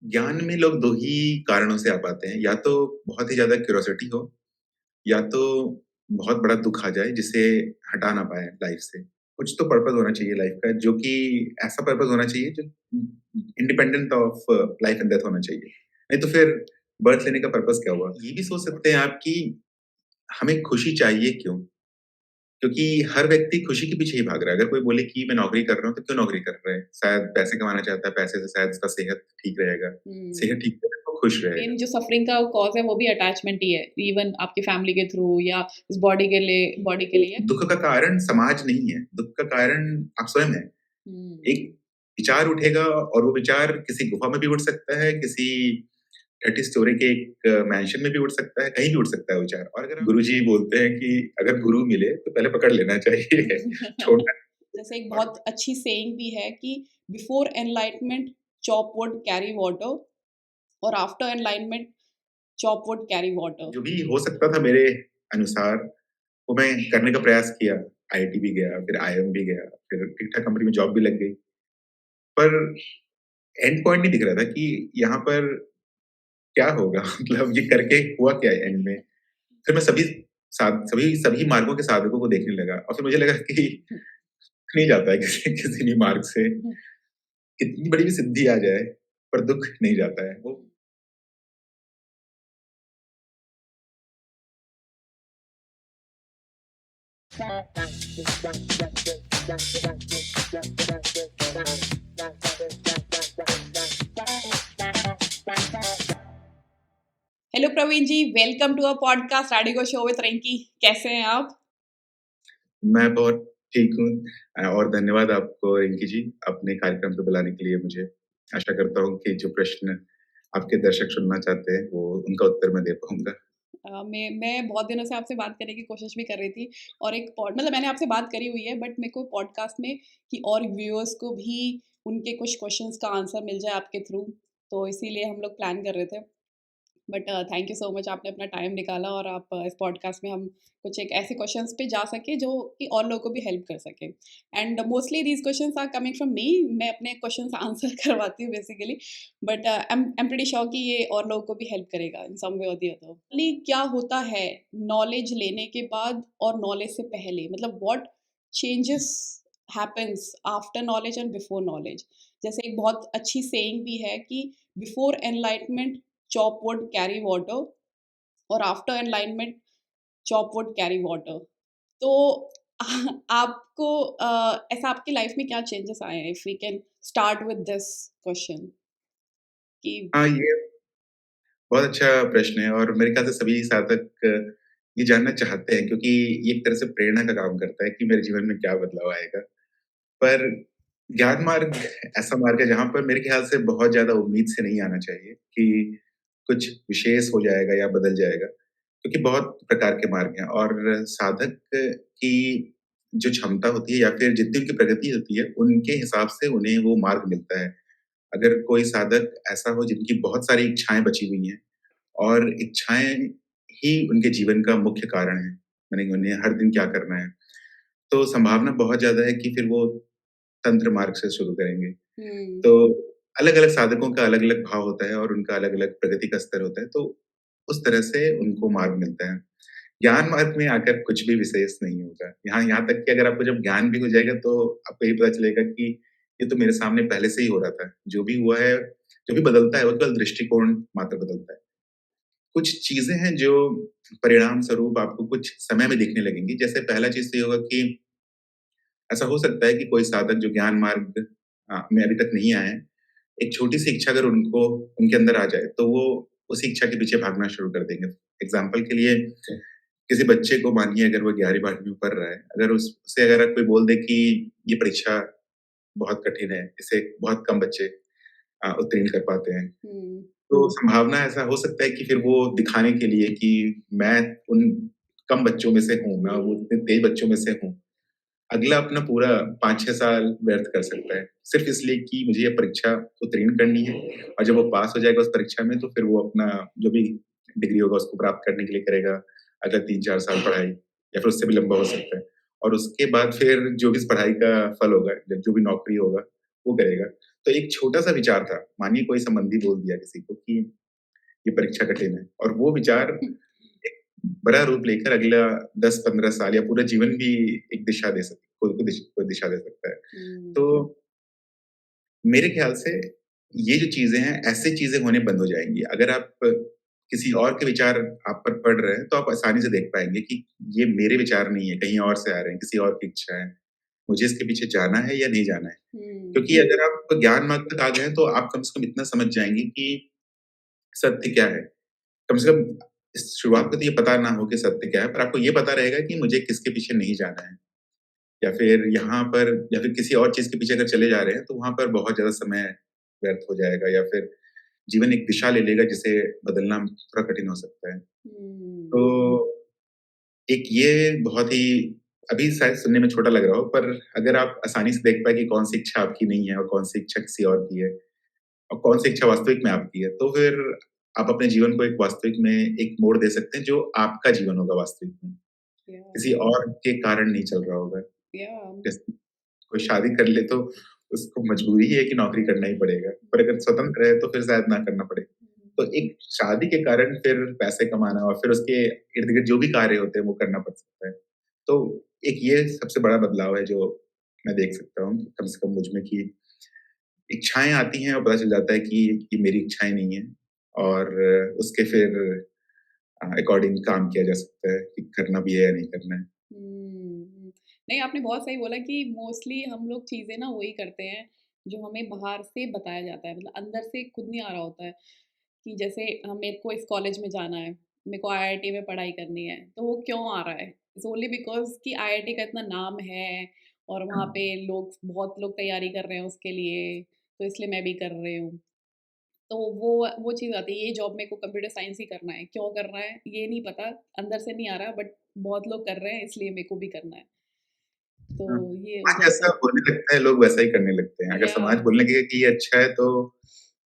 ज्ञान में लोग 2 ही कारणों से आ पाते हैं, या तो बहुत ही ज़्यादा क्यूरियोसिटी हो, या तो बहुत बड़ा दुःख आ जाए जिसे हटा ना पाएँ लाइफ़ से। कुछ तो पर्पस होना चाहिए लाइफ़ का, जो कि ऐसा पर्पस होना चाहिए जो independent of life and death होना चाहिए। नहीं तो फिर बर्थ लेने का पर्पस क्या हुआ? ये भी सोच सकते हैं आप कि हमें खुशी चाहिए क्यों? क्योंकि हर व्यक्ति खुशी के पीछे ही भाग रहा है। अगर कोई बोले कि मैं नौकरी कर रहा हूँ, तो क्यों नौकरी कर रहा है? शायद पैसे कमाना चाहता है, पैसे से शायद उसका सेहत ठीक रहेगा। हुँ। सेहत ठीक रहेगा तो खुश रहेगा। मेन जो सफ़रिंग का कॉज़ है वो भी अटैचमेंट ही है, इवन आपकी फैमिली के थ्रू या इस बॉडी के लिए। दुःख का कारण समाज नहीं है, दुःख का कारण आप स्वयं हैं। हुँ। एक विचार उठेगा और वो विचार किसी गुफा में भी उठ सकता है, किसी 30 स्टोरी के एक मैंशन में भी उठ सकता है, कहीं भी उठ सकता है विचार। और अगर गुरुजी बोलते हैं कि अगर गुरु मिले तो पहले पकड़ लेना चाहिए, छोड़ना जैसे एक और बहुत अच्छी सेइंग भी है कि before enlightenment chop wood carry water और after enlightenment chop wood carry water. जो भी हो सकता था मेरे अनुसार, वो मैं करने का प्रयास किया। आईआईटी भी गया, फिर आईआईएम भी गया, फिर ठीक-ठाक कंपनी में जॉब भी लग गई। पर एंड पॉइंट नहीं दिख रहा था कि यहाँ पर क्या होगा? मतलब ये करके हुआ क्या एंड में? फिर मैं सभी सभी मार्गों के साधकों को देखने लगा और फिर मुझे लगा कि नहीं जाता है किसी किसी भी मार्ग से। कितनी बड़ी भी सिद्धि आ जाए, पर दुःख नहीं जाता है। वो hello Praveen ji, welcome to a podcast radio show with Rinki. कैसे हैं आप? मैं बहुत ठीक हूँ और धन्यवाद आपको रिंकी जी, अपने कार्यक्रम पे बुलाने के लिए मुझे। आशा करता हूँ कि जो प्रश्न आपके दर्शक सुनना चाहते हैं, वो उनका उत्तर मैं दे पाऊँगा। मैं बहुत दिनों से आपसे बात करने की कोशिश भी कर रही थी और एक पॉड मतलब मैंने आपसे बात करी हुई है बट मेरे को पॉडकास्ट में कि और व्यूअर्स को भी उनके कुछ क्वेश्चंस का आंसर मिल जाए आपके थ्रू, तो इसीलिए हम लोग प्लान कर रहे थे। But thank you so much, आपने अपना टाइम निकाला और आप इस पॉडकास्ट में हम कुछ एक ऐसे क्वेश्चंस पे जा सके जो कि और लोगों को भी हेल्प कर सके। And mostly these questions are coming from me. मैं अपने क्वेश्चंस आंसर करवाती हूँ basically, but I am pretty sure कि ये और लोगों को भी हेल्प करेगा इन सम वे और द अदर। क्या होता है नॉलेज लेने के बाद और नॉलेज से पहले, मतलब what changes happens after knowledge and before knowledge. जैसे एक बहुत अच्छी सेइंग भी है कि before enlightenment chop wood carry water और after enlightenment chop wood carry water. तो आपको ऐसा आपकी लाइफ में क्या चेंजेस आए हैं? If we can start with this question कि हाँ, ये बहुत अच्छा प्रश्न है और मेरे ख्याल से सभी साधक ये जानना चाहते हैं, क्योंकि ये एक तरह से प्रेरणा का काम करता है कि मेरे जीवन में क्या बदलाव आएगा। पर ज्ञान मार्ग ऐसा मार्ग है जहाँ पर मेरे ख्याल से बहुत ज़्यादा उम्मीद से नहीं आना चाहिए कि कुछ विशेष हो जाएगा या बदल जाएगा, क्योंकि बहुत प्रकार के मार्ग हैं और साधक की जो क्षमता होती है या फिर जितनी उनकी प्रगति होती है, उनके हिसाब से उन्हें वो मार्ग मिलता है। अगर कोई साधक ऐसा हो जिनकी बहुत सारी इच्छाएँ बची हुई हैं और इच्छाएँ ही उनके जीवन का मुख्य कारण है, माने उन्हें हर दिन क्या करना है, तो संभावना बहुत ज़्यादा है कि फिर वो तंत्र मार्ग से शुरू करेंगे। हम्म। तो अलग-अलग साधकों का अलग-अलग भाव होता है और उनका अलग-अलग प्रगति का स्तर होता है, तो उस तरह से उनको मार्ग मिलता है। ज्ञान मार्ग में आकर कुछ भी विशेष नहीं होगा। यहाँ यहाँ तक कि अगर आपको जब ज्ञान भी हो जाएगा, तो आपको ये पता चलेगा कि ये तो मेरे सामने पहले से ही हो रहा था। जो भी हुआ है, जो भी बदलता है, वो केवल दृष्टिकोण मात्र बदलता है। कुछ चीज़ें हैं जो परिणाम स्वरूप आपको कुछ समय में दिखने लगेंगी। जैसे पहला चीज़ तो ये होगा कि ऐसा हो सकता है कि कोई साधक जो ज्ञान मार्ग में अभी तक नहीं आए हैं, एक छोटी-सी इच्छा अगर उनको उनके अंदर आ जाए, तो वो उसी इच्छा के पीछे भागना शुरू कर देंगे। एग्ज़ाम्पल के लिए किसी बच्चे को मानिए, अगर वो 11वीं-12वीं में पढ़ रहा है, अगर उससे अगर कोई बोल दे कि ये परीक्षा बहुत कठिन है, इसे बहुत कम बच्चे उत्तीर्ण कर पाते हैं। हम्म। तो संभावना ऐसा हो सकता है कि फिर वो दिखाने के लिए कि मैं उन कम बच्चों में से हूँ, मैं वो उतने तेज़ बच्चों में से हूँ, अगला अपना पूरा 5-6 साल व्यर्थ कर सकता है, सिर्फ़ इसलिए कि मुझे ये परीक्षा उत्तीर्ण करनी है और जब वो पास हो जाएगा उस परीक्षा में, तो फिर वो अपना जो भी डिग्री होगा उसको प्राप्त करने के लिए करेगा, अगला 3-4 साल पढ़ाई या फिर उससे भी लंबा हो सकता है और उसके बाद फिर जो भी इस पढ़ाई का फल होगा, जो भी नौकरी होगा, वो करेगा। तो एक छोटा-सा विचार था, मानिए कोई संबंधी बोल दिया किसी को कि ये परीक्षा कठिन है और वो विचार एक बड़ा रूप लेकर अगला 10-15 साल या पूरा जीवन भी एक दिशा दे सक को दिशा दे सकता है। हुँ, तो मेरे ख्याल से ये जो चीज़ें हैं, ऐसी चीज़ें होने बंद हो जाएँगी। अगर आप किसी और के विचार आप पर पड़ रहे हैं, तो आप आसानी से देख पाएँगे कि ये मेरे विचार नहीं है, कहीं और से आ रहे हैं, किसी और की इच्छा है। मुझे इसके पीछे जाना है या नहीं जाना है? हुँ, क्योंकि अगर आप ज्ञान मार्ग तक आ गए हैं, तो आप कम से कम इतना समझ जाएँगे कि सत्य क्या है। कम से कम इस शुरुआत में तो ये पता ना हो कि सत्य क्या है, पर आपको ये पता रहेगा कि मुझे किसके पीछे नहीं जाना है। या फिर यहाँ पर या फिर किसी और चीज़ के पीछे अगर चले जा रहे हैं, तो वहाँ पर बहुत ज़्यादा समय व्यर्थ हो जाएगा या फिर जीवन एक दिशा ले लेगा जिसे बदलना थोड़ा कठिन हो सकता है। हुँ, तो एक ये बहुत ही अभी शायद सुनने में छोटा लग रहा हो, पर अगर आप आसानी से देख पाएँ कि कौन-सी इच्छा आपकी नहीं है और कौन-सी इच्छा किसी और की है और कौन-सी इच्छा वास्तविक में आपकी है, तो फिर आप अपने जीवन को एक वास्तविक में एक मोड़ दे सकते हैं, जो आपका जीवन होगा वास्तविक में। या किसी और के कारण नहीं चल रहा होगा। या जैसे कोई शादी कर ले तो उसको मजबूरी है कि नौकरी करना ही पड़ेगा, पर अगर स्वतंत्र है तो फिर शायद ना करना पड़े। तो एक शादी के कारण फिर पैसे कमाना और फिर उसके इर्द-गिर्द जो भी कार्य होते हैं वो करना पड़ सकता है। तो एक ये सबसे बड़ा बदलाव है जो मैं देख सकता हूँ, कम से कम मुझ में कि इच्छाएँ आती हैं और पता चल जाता है कि ये मेरी इच्छाएँ नहीं हैं और उसके फिर अकॉर्डिंग काम किया जा सकता है कि करना भी है या नहीं करना है। हुँ। नहीं, आपने बहुत सही बोला कि मोस्टली हम लोग चीज़ें ना वही करते हैं, जो हमें बाहर से बताया जाता है, मतलब अंदर से खुद नहीं आ रहा होता है। कि जैसे मेरे को इस कॉलेज में जाना है, मेरे को आईआईटी में पढ़ाई करनी है, तो वो क्यों आ रहा है? इट्स ओनली बिकॉज़ कि आईआईटी का इतना नाम है और वहाँ पे लोग बहुत लोग तैयारी कर रहे हैं उसके लिए, तो इसलिए मैं भी कर रही हूँ। तो वो चीज़ आती है, ये जॉब मेरे को कंप्यूटर साइंस ही करना है, क्यों करना है? ये नहीं पता, अंदर से नहीं आ रहा बट बहुत लोग कर रहे हैं इसलिए मेरे को भी करना है। तो हाँ, ये हो समाज जाता जैसा है। बोलने लगता है, लोग वैसा ही करने लगते हैं। अगर या समाज बोलने लगेगा कि ये अच्छा है, तो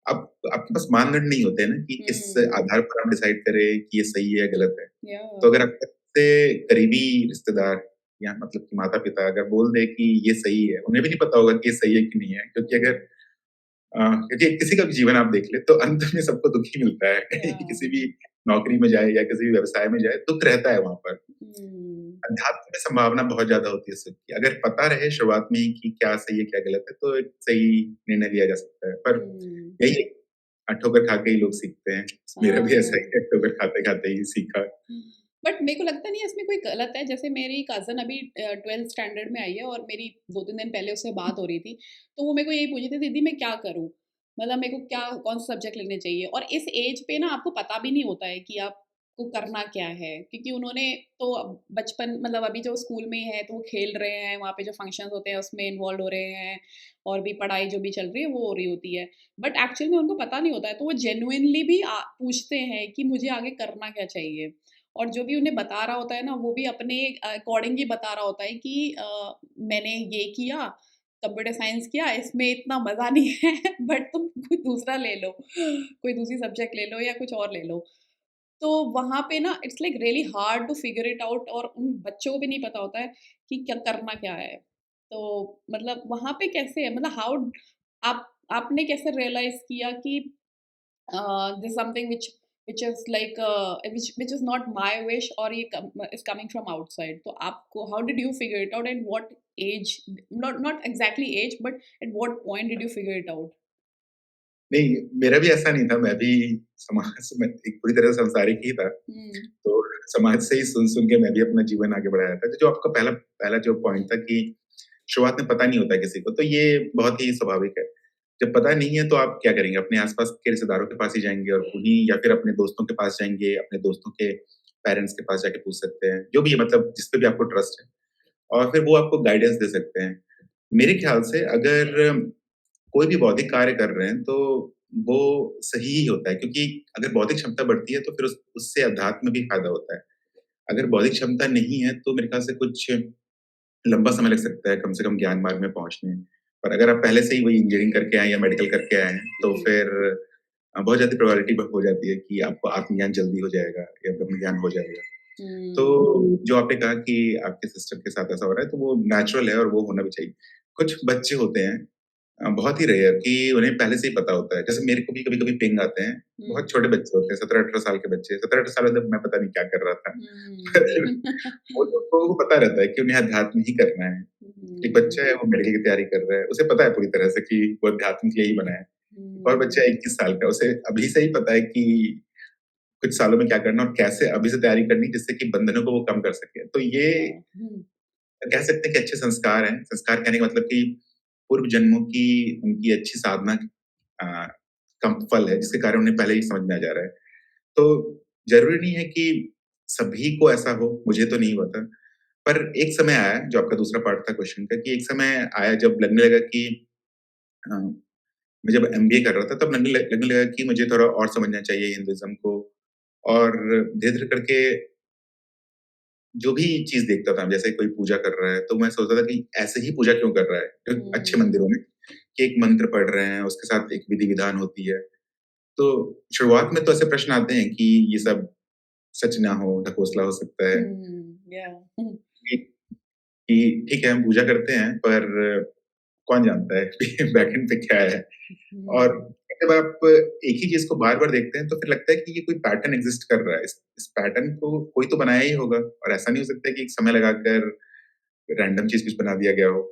अब आपके पास मानदंड नहीं होते हैं ना कि किस हुँ, आधार पर आप डिसाइड करें कि ये सही है या गलत है। या तो अगर आपके सबसे करीबी रिश्तेदार या मतलब कि माता-पिता अगर बोल दें कि ये सही है, उन्हें भी नहीं पता होगा कि ये सही है कि नहीं है, क्योंकि अगर हुँ, क्योंकि किसी का भी जीवन आप देख लें, तो अंत में सबको दुःख ही मिलता है। या किसी भी नौकरी में जाए या किसी भी व्यवसाय में जाए, दुःख रहता है वहाँ पर। हुँ, अध्यात्म में संभावना बहुत ज़्यादा होती है सुख की। अगर पता रहे शुरुआत में ही कि क्या सही है, क्या गलत है, तो एक सही निर्णय लिया जा सकता है। पर हुँ, यही है, ठोकर खा के ही लोग सीखते हैं। मेरा भी ऐसा ही हाँ। है, ठोकर खाते-खाते ही सीखा। बट मेरे को लगता नहीं है इसमें कोई गलत है। जैसे मेरी कज़िन अभी 12th स्टैंडर्ड में आई है और मेरी 2-3 दिन पहले उससे बात हो रही थी। तो वो मेरे को यही पूछ रही थी, दीदी मैं क्या करूँ? मतलब मेरे को क्या कौन-सा सब्जेक्ट लेने चाहिए? और इस एज पे ना आपको पता भी नहीं होता है कि आपको करना क्या है? क्योंकि उन्होंने तो बचपन मतलब अभी जो स्कूल में है तो वो खेल रहे हैं, वहाँ पे जो फंक्शंस होते हैं उसमें इन्वॉल्व हो रहे हैं और भी पढ़ाई जो भी चल रही है वो हो रही होती है। बट एक्चुअल में उनको पता नहीं होता है, तो वो जेन्युइनली भी पूछते हैं कि मुझे आगे करना क्या चाहिए? और जो भी उन्हें बता रहा होता है ना, वो भी अपने अकॉर्डिंग ही बता रहा होता है कि मैंने ये किया, कंप्यूटर साइंस किया, इसमें इतना मज़ा नहीं है बट तुम कोई दूसरा ले लो, कोई दूसरी सब्जेक्ट ले लो या कुछ और ले लो। तो वहाँ पे ना it's like really hard to figure it out और उन बच्चों को भी नहीं पता होता है कि क्या करना क्या है। तो मतलब वहाँ पे कैसे है मतलब हाउ आप आपने कैसे रियलाइज़ किया कि there's something which is like which is not my wish or ये is coming from outside तो आपको how did you figure it out and what age not exactly age but at what point did you figure it out नहीं, मेरा भी ऐसा नहीं था, मैं भी समाज में एक पूरी तरह से संसारिक ही था। हम्म तो समाज से ही सुन-सुन के मैं भी अपना जीवन आगे बढ़ाया था। तो जो आपका पहला पहला जो पॉइंट था कि शुरुआत में पता नहीं होता है किसी को, तो ये बहुत ही स्वाभाविक है। जब पता नहीं है तो आप क्या करेंगे? अपने आस-पास के रिश्तेदारों के पास ही जाएँगे और उन्हीं या फिर अपने दोस्तों के पास जाएँगे, अपने दोस्तों के पेरेंट्स के पास जाके पूछ सकते हैं, जो भी है मतलब जिस पे भी आपको ट्रस्ट है और फिर वो आपको गाइडेंस दे सकते हैं। मेरे ख्याल से अगर कोई भी बौद्धिक कार्य कर रहे हैं, तो वो सही ही होता है क्योंकि अगर बौद्धिक क्षमता बढ़ती है, तो फिर उससे अध्यात्म में भी फ़ायदा होता है। अगर बौद्धिक क्षमता नहीं है, तो मेरे ख्याल से कुछ लंबा समय लग सकता है कम से कम ज्ञान मार्ग में पहुँचने। पर अगर आप पहले से ही वही इंजीनियरिंग करके आए हैं या मेडिकल करके आए हैं, तो हम्म फिर बहुत ज़्यादा प्रोबेबिलिटी ब हो जाती है कि आपको आत्मज्ञान जल्दी हो जाएगा या ब्रह्म ज्ञान हो जाएगा। तो जो आपने कहा कि आपके सिस्टर के साथ ऐसा हो रहा है, तो वो नेचुरल है और वो होना भी चाहिए। कुछ बच्चे होते हैं बहुत ही रेयर कि उन्हें पहले से ही पता होता है। जैसे मेरे को भी कभी-कभी पिंग आते हैं, हुँ, बहुत छोटे बच्चे होते हैं, 17-18 साल के बच्चे, 17-18 साल में तो मैं पता नहीं क्या कर रहा था। पर हुँ। वो लोगों को पता रहता है कि उन्हें अध्यात्म ही करना है। एक हुँ, बच्चा है, वो मेडिकल की तैयारी कर रहा है, उसे पता है पूरी तरह से कि वो अध्यात्म के लिए ही बना है। एक और बच्चा हुँ, है 21 साल का, उसे अभी से ही पता है कि कुछ सालों में क्या करना है और कैसे अभी से तैयारी करनी है जिससे कि बंधनों को वो कम कर सके। तो ये हाँ, हुँ, कह सकते हैं कि अच्छे संस्कार हैं। संस्कार कहने का मतलब कि पूर्व जन्मों की उनकी अच्छी साधना अ, का फल है, जिसके कारण उन्हें पहले ही समझ में आ जा रहा है। तो ज़रूरी नहीं है कि सभी को ऐसा हो, मुझे तो नहीं हुआ था। पर एक समय आया, जो आपका दूसरा पार्ट था क्वेश्चन का, कि एक समय आया जब लगने लगा कि मैं जब एमबीए कर रहा था, तब लगने लगा कि मुझे थोड़ा और समझना चाहिए हिंदुइज़्म को। और धीरे-धीरे करके जो भी चीज़ देखता था, जैसे कोई पूजा कर रहा है, तो मैं सोचता था कि ऐसे ही पूजा क्यों कर रहा है? अच्छे हुँ, मंदिरों में कि एक मंत्र पढ़ रहे हैं, उसके साथ एक विधि-विधान होती है। तो शुरुआत में तो ऐसे प्रश्न आते हैं कि ये सब सच ना हो, ढकोसला हो सकता है। हुँ, हुँ, कि कि ठीक है, हम पूजा करते हैं, पर कौन जानता है कि बैकएंड पे क्या है? और हुँ, जब आप एक ही चीज़ को बार-बार देखते हैं, तो फिर लगता है कि ये कोई पैटर्न एक्ज़िस्ट कर रहा है। इस पैटर्न को कोई तो बनाया ही होगा और ऐसा नहीं हो सकता कि एक समय लगाकर रैंडम चीज़ कुछ बना दिया गया हो।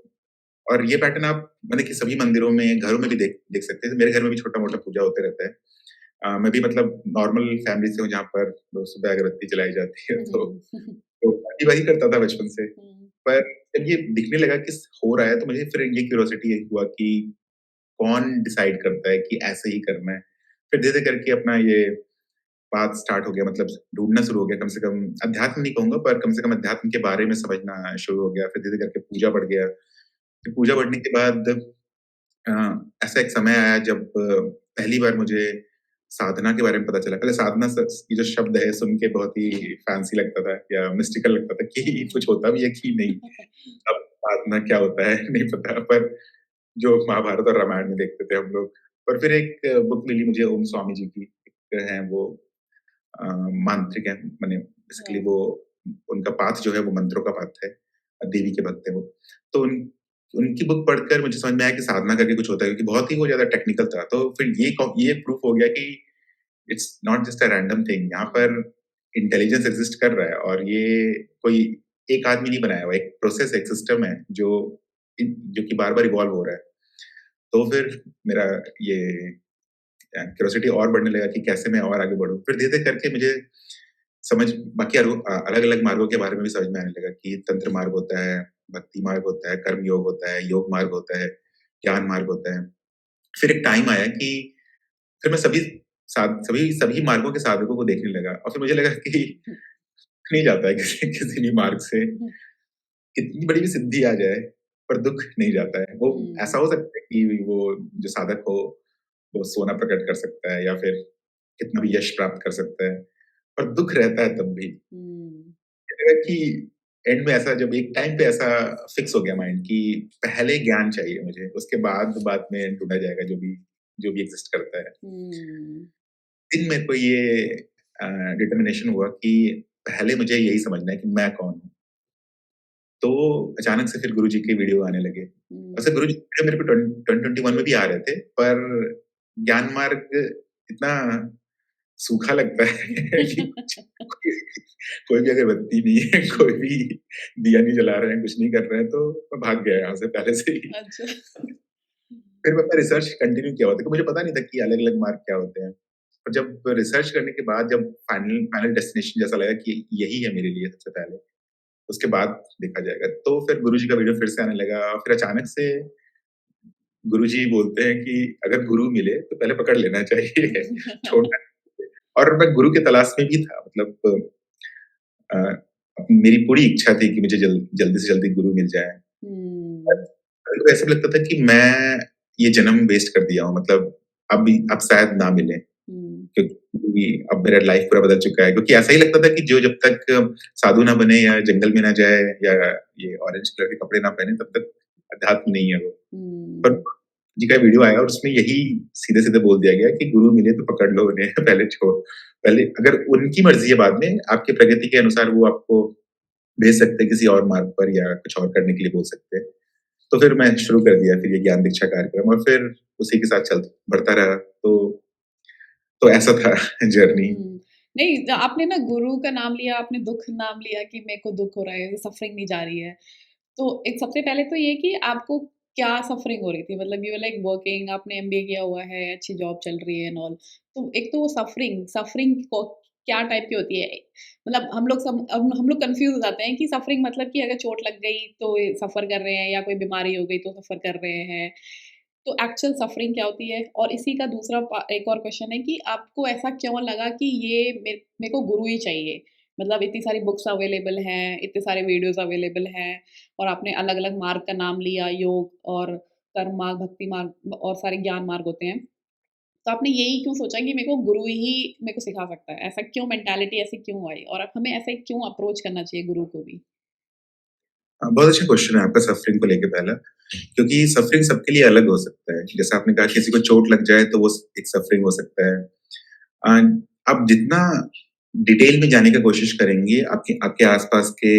और ये पैटर्न आप मतलब कि सभी मंदिरों में, घरों में भी देख देख सकते हैं। मेरे घर में भी छोटा-मोटा पूजा होते रहता है। मैं भी मतलब नॉर्मल फैमिली से हूँ जहाँ पर रोज़ सुबह अगरबत्ती जलाई जाती है, हुँ, तो पहली बार ही करता था बचपन से। हुँ, पर जब ये दिखने लगा कि हो रहा है, तो मुझे फिर ये क्यूरियोसिटी हुआ कि कौन डिसाइड करता है कि ऐसे ही करना है? फिर धीरे-धीरे करके अपना ये पाथ स्टार्ट हो गया, मतलब ढूँढना शुरू हो गया, कम से कम अध्यात्म नहीं कहूँगा, पर कम से कम अध्यात्म के बारे में समझना शुरू हो गया। फिर धीरे-धीरे करके पूजा बढ़ गया। फिर पूजा बढ़ने के बाद अ, ऐसा एक समय आया जब पहली बार मुझे साधना के बारे में पता चला। पहले साधना ये जो शब्द है सुन के बहुत ही फैंसी लगता था या मिस्टिकल लगता था कि कुछ हुँ, होता भी है कि नहीं। अब साधना क्या होता है नहीं पता, पर जो महाभारत और रामायण में देखते थे हम लोग। और फिर एक बुक मिली मुझे ओम स्वामी जी की, एक हैं वो अ, मांत्रिक हैं, माने बेसिकली हाँ, वो उनका पाठ जो है वो मंत्रों का पाठ है। देवी के भक्त हैं वो। तो उनकी बुक पढ़कर मुझे समझ में आया कि साधना करके कुछ होता है, क्योंकि बहुत ही वो ज़्यादा टेक्निकल था। तो फिर ये प्रूफ हो गया कि it's not just a random thing, यहाँ हुँ, पर इंटेलिजेंस एक्सिस्ट कर रहा है और ये कोई एक आदमी नहीं बनाया हुआ है, एक प्रोसेस है, एक सिस्टम है जो कि बार-बार इवॉल्व हो रहा है। तो फिर मेरा ये क्यूरियोसिटी और बढ़ने लगा कि कैसे मैं और आगे बढ़ूँ। फिर धीरे-धीरे करके मुझे समझ बाकी अलग-अलग मार्गों के बारे में भी समझ में आने लगा कि तंत्र मार्ग होता है, भक्ति मार्ग होता है, कर्म योग होता है, योग मार्ग होता है, ज्ञान मार्ग होता है। फिर एक टाइम आया कि फिर मैं सभी सभी मार्गों के साधकों को देखने लगा और फिर मुझे लगा कि हुँ, नहीं जाता है किसी किसी भी मार्ग से, हुँ, कितनी बड़ी भी सिद्धि आ जाए, पर दुःख नहीं जाता है। वो ऐसा हुँ, हो सकता है कि वो जो साधक हो, वो सोना प्रकट कर सकता है या फिर कितना भी यश प्राप्त कर सकता है, पर दुःख रहता है तब भी। हुँ, कहते हैं कि एंड में ऐसा जब एक टाइम पे ऐसा फिक्स हो गया माइंड कि पहले ज्ञान चाहिए मुझे, उसके बाद में ढूँढा जाएगा जो भी एक्ज़िस्ट करता है। हुँ, दिन मेरे को ये अ, डिटर्मिनेशन हुआ कि पहले मुझे यही समझना है कि मैं कौन हूँ। तो अचानक से फिर गुरुजी के वीडियो आने लगे। वैसे हुँ, गुरुजी के वीडियो मेरे को 2021 में भी आ रहे थे, पर ज्ञान मार्ग इतना सूखा लगता है कि कुछ कोई कोई भी अगरबत्ती नहीं है, कोई भी दिया नहीं जला रहे हैं, कुछ नहीं कर रहे हैं, तो मैं भाग गया यहाँ से पहले से ही। अच्छा। फिर मैंने रिसर्च कंटिन्यू किया हुआ था, क्योंकि मुझे पता नहीं था कि अलग-अलग मार्ग क्या होते हैं। और जब रिसर्च करने के बाद जब फाइनल फाइनल डेस्टिनेशन जैसा लगा कि यही है मेरे लिए सबसे पहले, उसके बाद देखा जाएगा। तो फिर गुरुजी का वीडियो फिर से आने लगा और फिर अचानक से गुरुजी बोलते हैं कि अगर गुरु मिले तो पहले पकड़ लेना चाहिए, छोड़ना नहीं चाहिए। और मैं गुरु की तलाश में भी था, मतलब अ, मेरी पूरी इच्छा थी कि मुझे जल्दी से जल्दी गुरु मिल जाए। हुँ, मेरे को ऐसा लगता था कि मैं ये जन्म वेस्ट कर दिया हूँ, मतलब अब शायद ना मिले, हुँ, क्योंकि अब मेरा लाइफ पूरा बदल चुका है। क्योंकि ऐसा ही लगता था कि जो जब तक साधु ना बने या जंगल में ना जाए या ये ऑरेंज कलर के कपड़े ना पहने, तब तक अध्यात्म नहीं है वो। पर हुँ, जी का वीडियो आया और उसमें यही सीधे-सीधे बोल दिया गया कि गुरु मिले तो पकड़ लो उन्हें, पहले अगर उनकी मर्ज़ी है, बाद में आपकी प्रकृति के अनुसार वो आपको भेज सकते हैं किसी और मार्ग पर या कुछ और करने के लिए बोल सकते हैं। तो फिर मैं शुरू कर दिया फिर ये ज्ञान दीक्षा कार्यक्रम और फिर उसी के साथ चल बढ़ता रहा। तो ऐसा था जर्नी। हुँ। नहीं, आपने ना गुरु का नाम लिया, आपने दुःख नाम लिया कि मेरे को दुःख हो रहा है, सफ़रिंग नहीं जा रही है। तो एक सबसे पहले तो ये कि आपको क्या सफ़रिंग हो रही थी? मतलब यू आर लाइक वर्किंग, आपने एमबीए किया हुआ है, अच्छी जॉब चल रही है एंड ऑल। तो एक तो वो सफ़रिंग सफ़रिंग को क्या टाइप की होती है? मतलब हम लोग कन्फ्यूज़ हो जाते हैं कि सफ़रिंग मतलब कि अगर चोट लग गई तो सफ़र कर रहे हैं या कोई बीमारी हो गई तो सफ़र कर रहे हैं। तो एक्चुअल सफ़रिंग क्या होती है? और इसी का दूसरा एक और क्वेश्चन है कि आपको ऐसा क्यों लगा कि ये मेरे को गुरु ही चाहिए? मतलब इतनी सारी बुक्स अवेलेबल हैं, इतने सारे वीडियोज़ अवेलेबल हैं और आपने अलग-अलग मार्ग का नाम लिया, योग और कर्म मार्ग, भक्ति मार्ग और सारे ज्ञान मार्ग होते हैं। तो आपने यही क्यों सोचा कि मेरे को गुरु ही मेरे को सिखा सकता है? ऐसा क्यों मेंटालिटी ऐसी क्यों आई? और अब हमें ऐसे क्यों अप्रोच करना चाहिए गुरु को भी? बहुत अच्छा क्वेश्चन है आपका सफ़रिंग को लेके पहला, क्योंकि सफ़रिंग सबके लिए अलग हो सकता है। जैसा आपने कहा किसी को चोट लग जाए तो वो एक सफ़रिंग हो सकता है। आप जितना डिटेल में जाने की कोशिश करेंगे, आपके आपके आस-पास के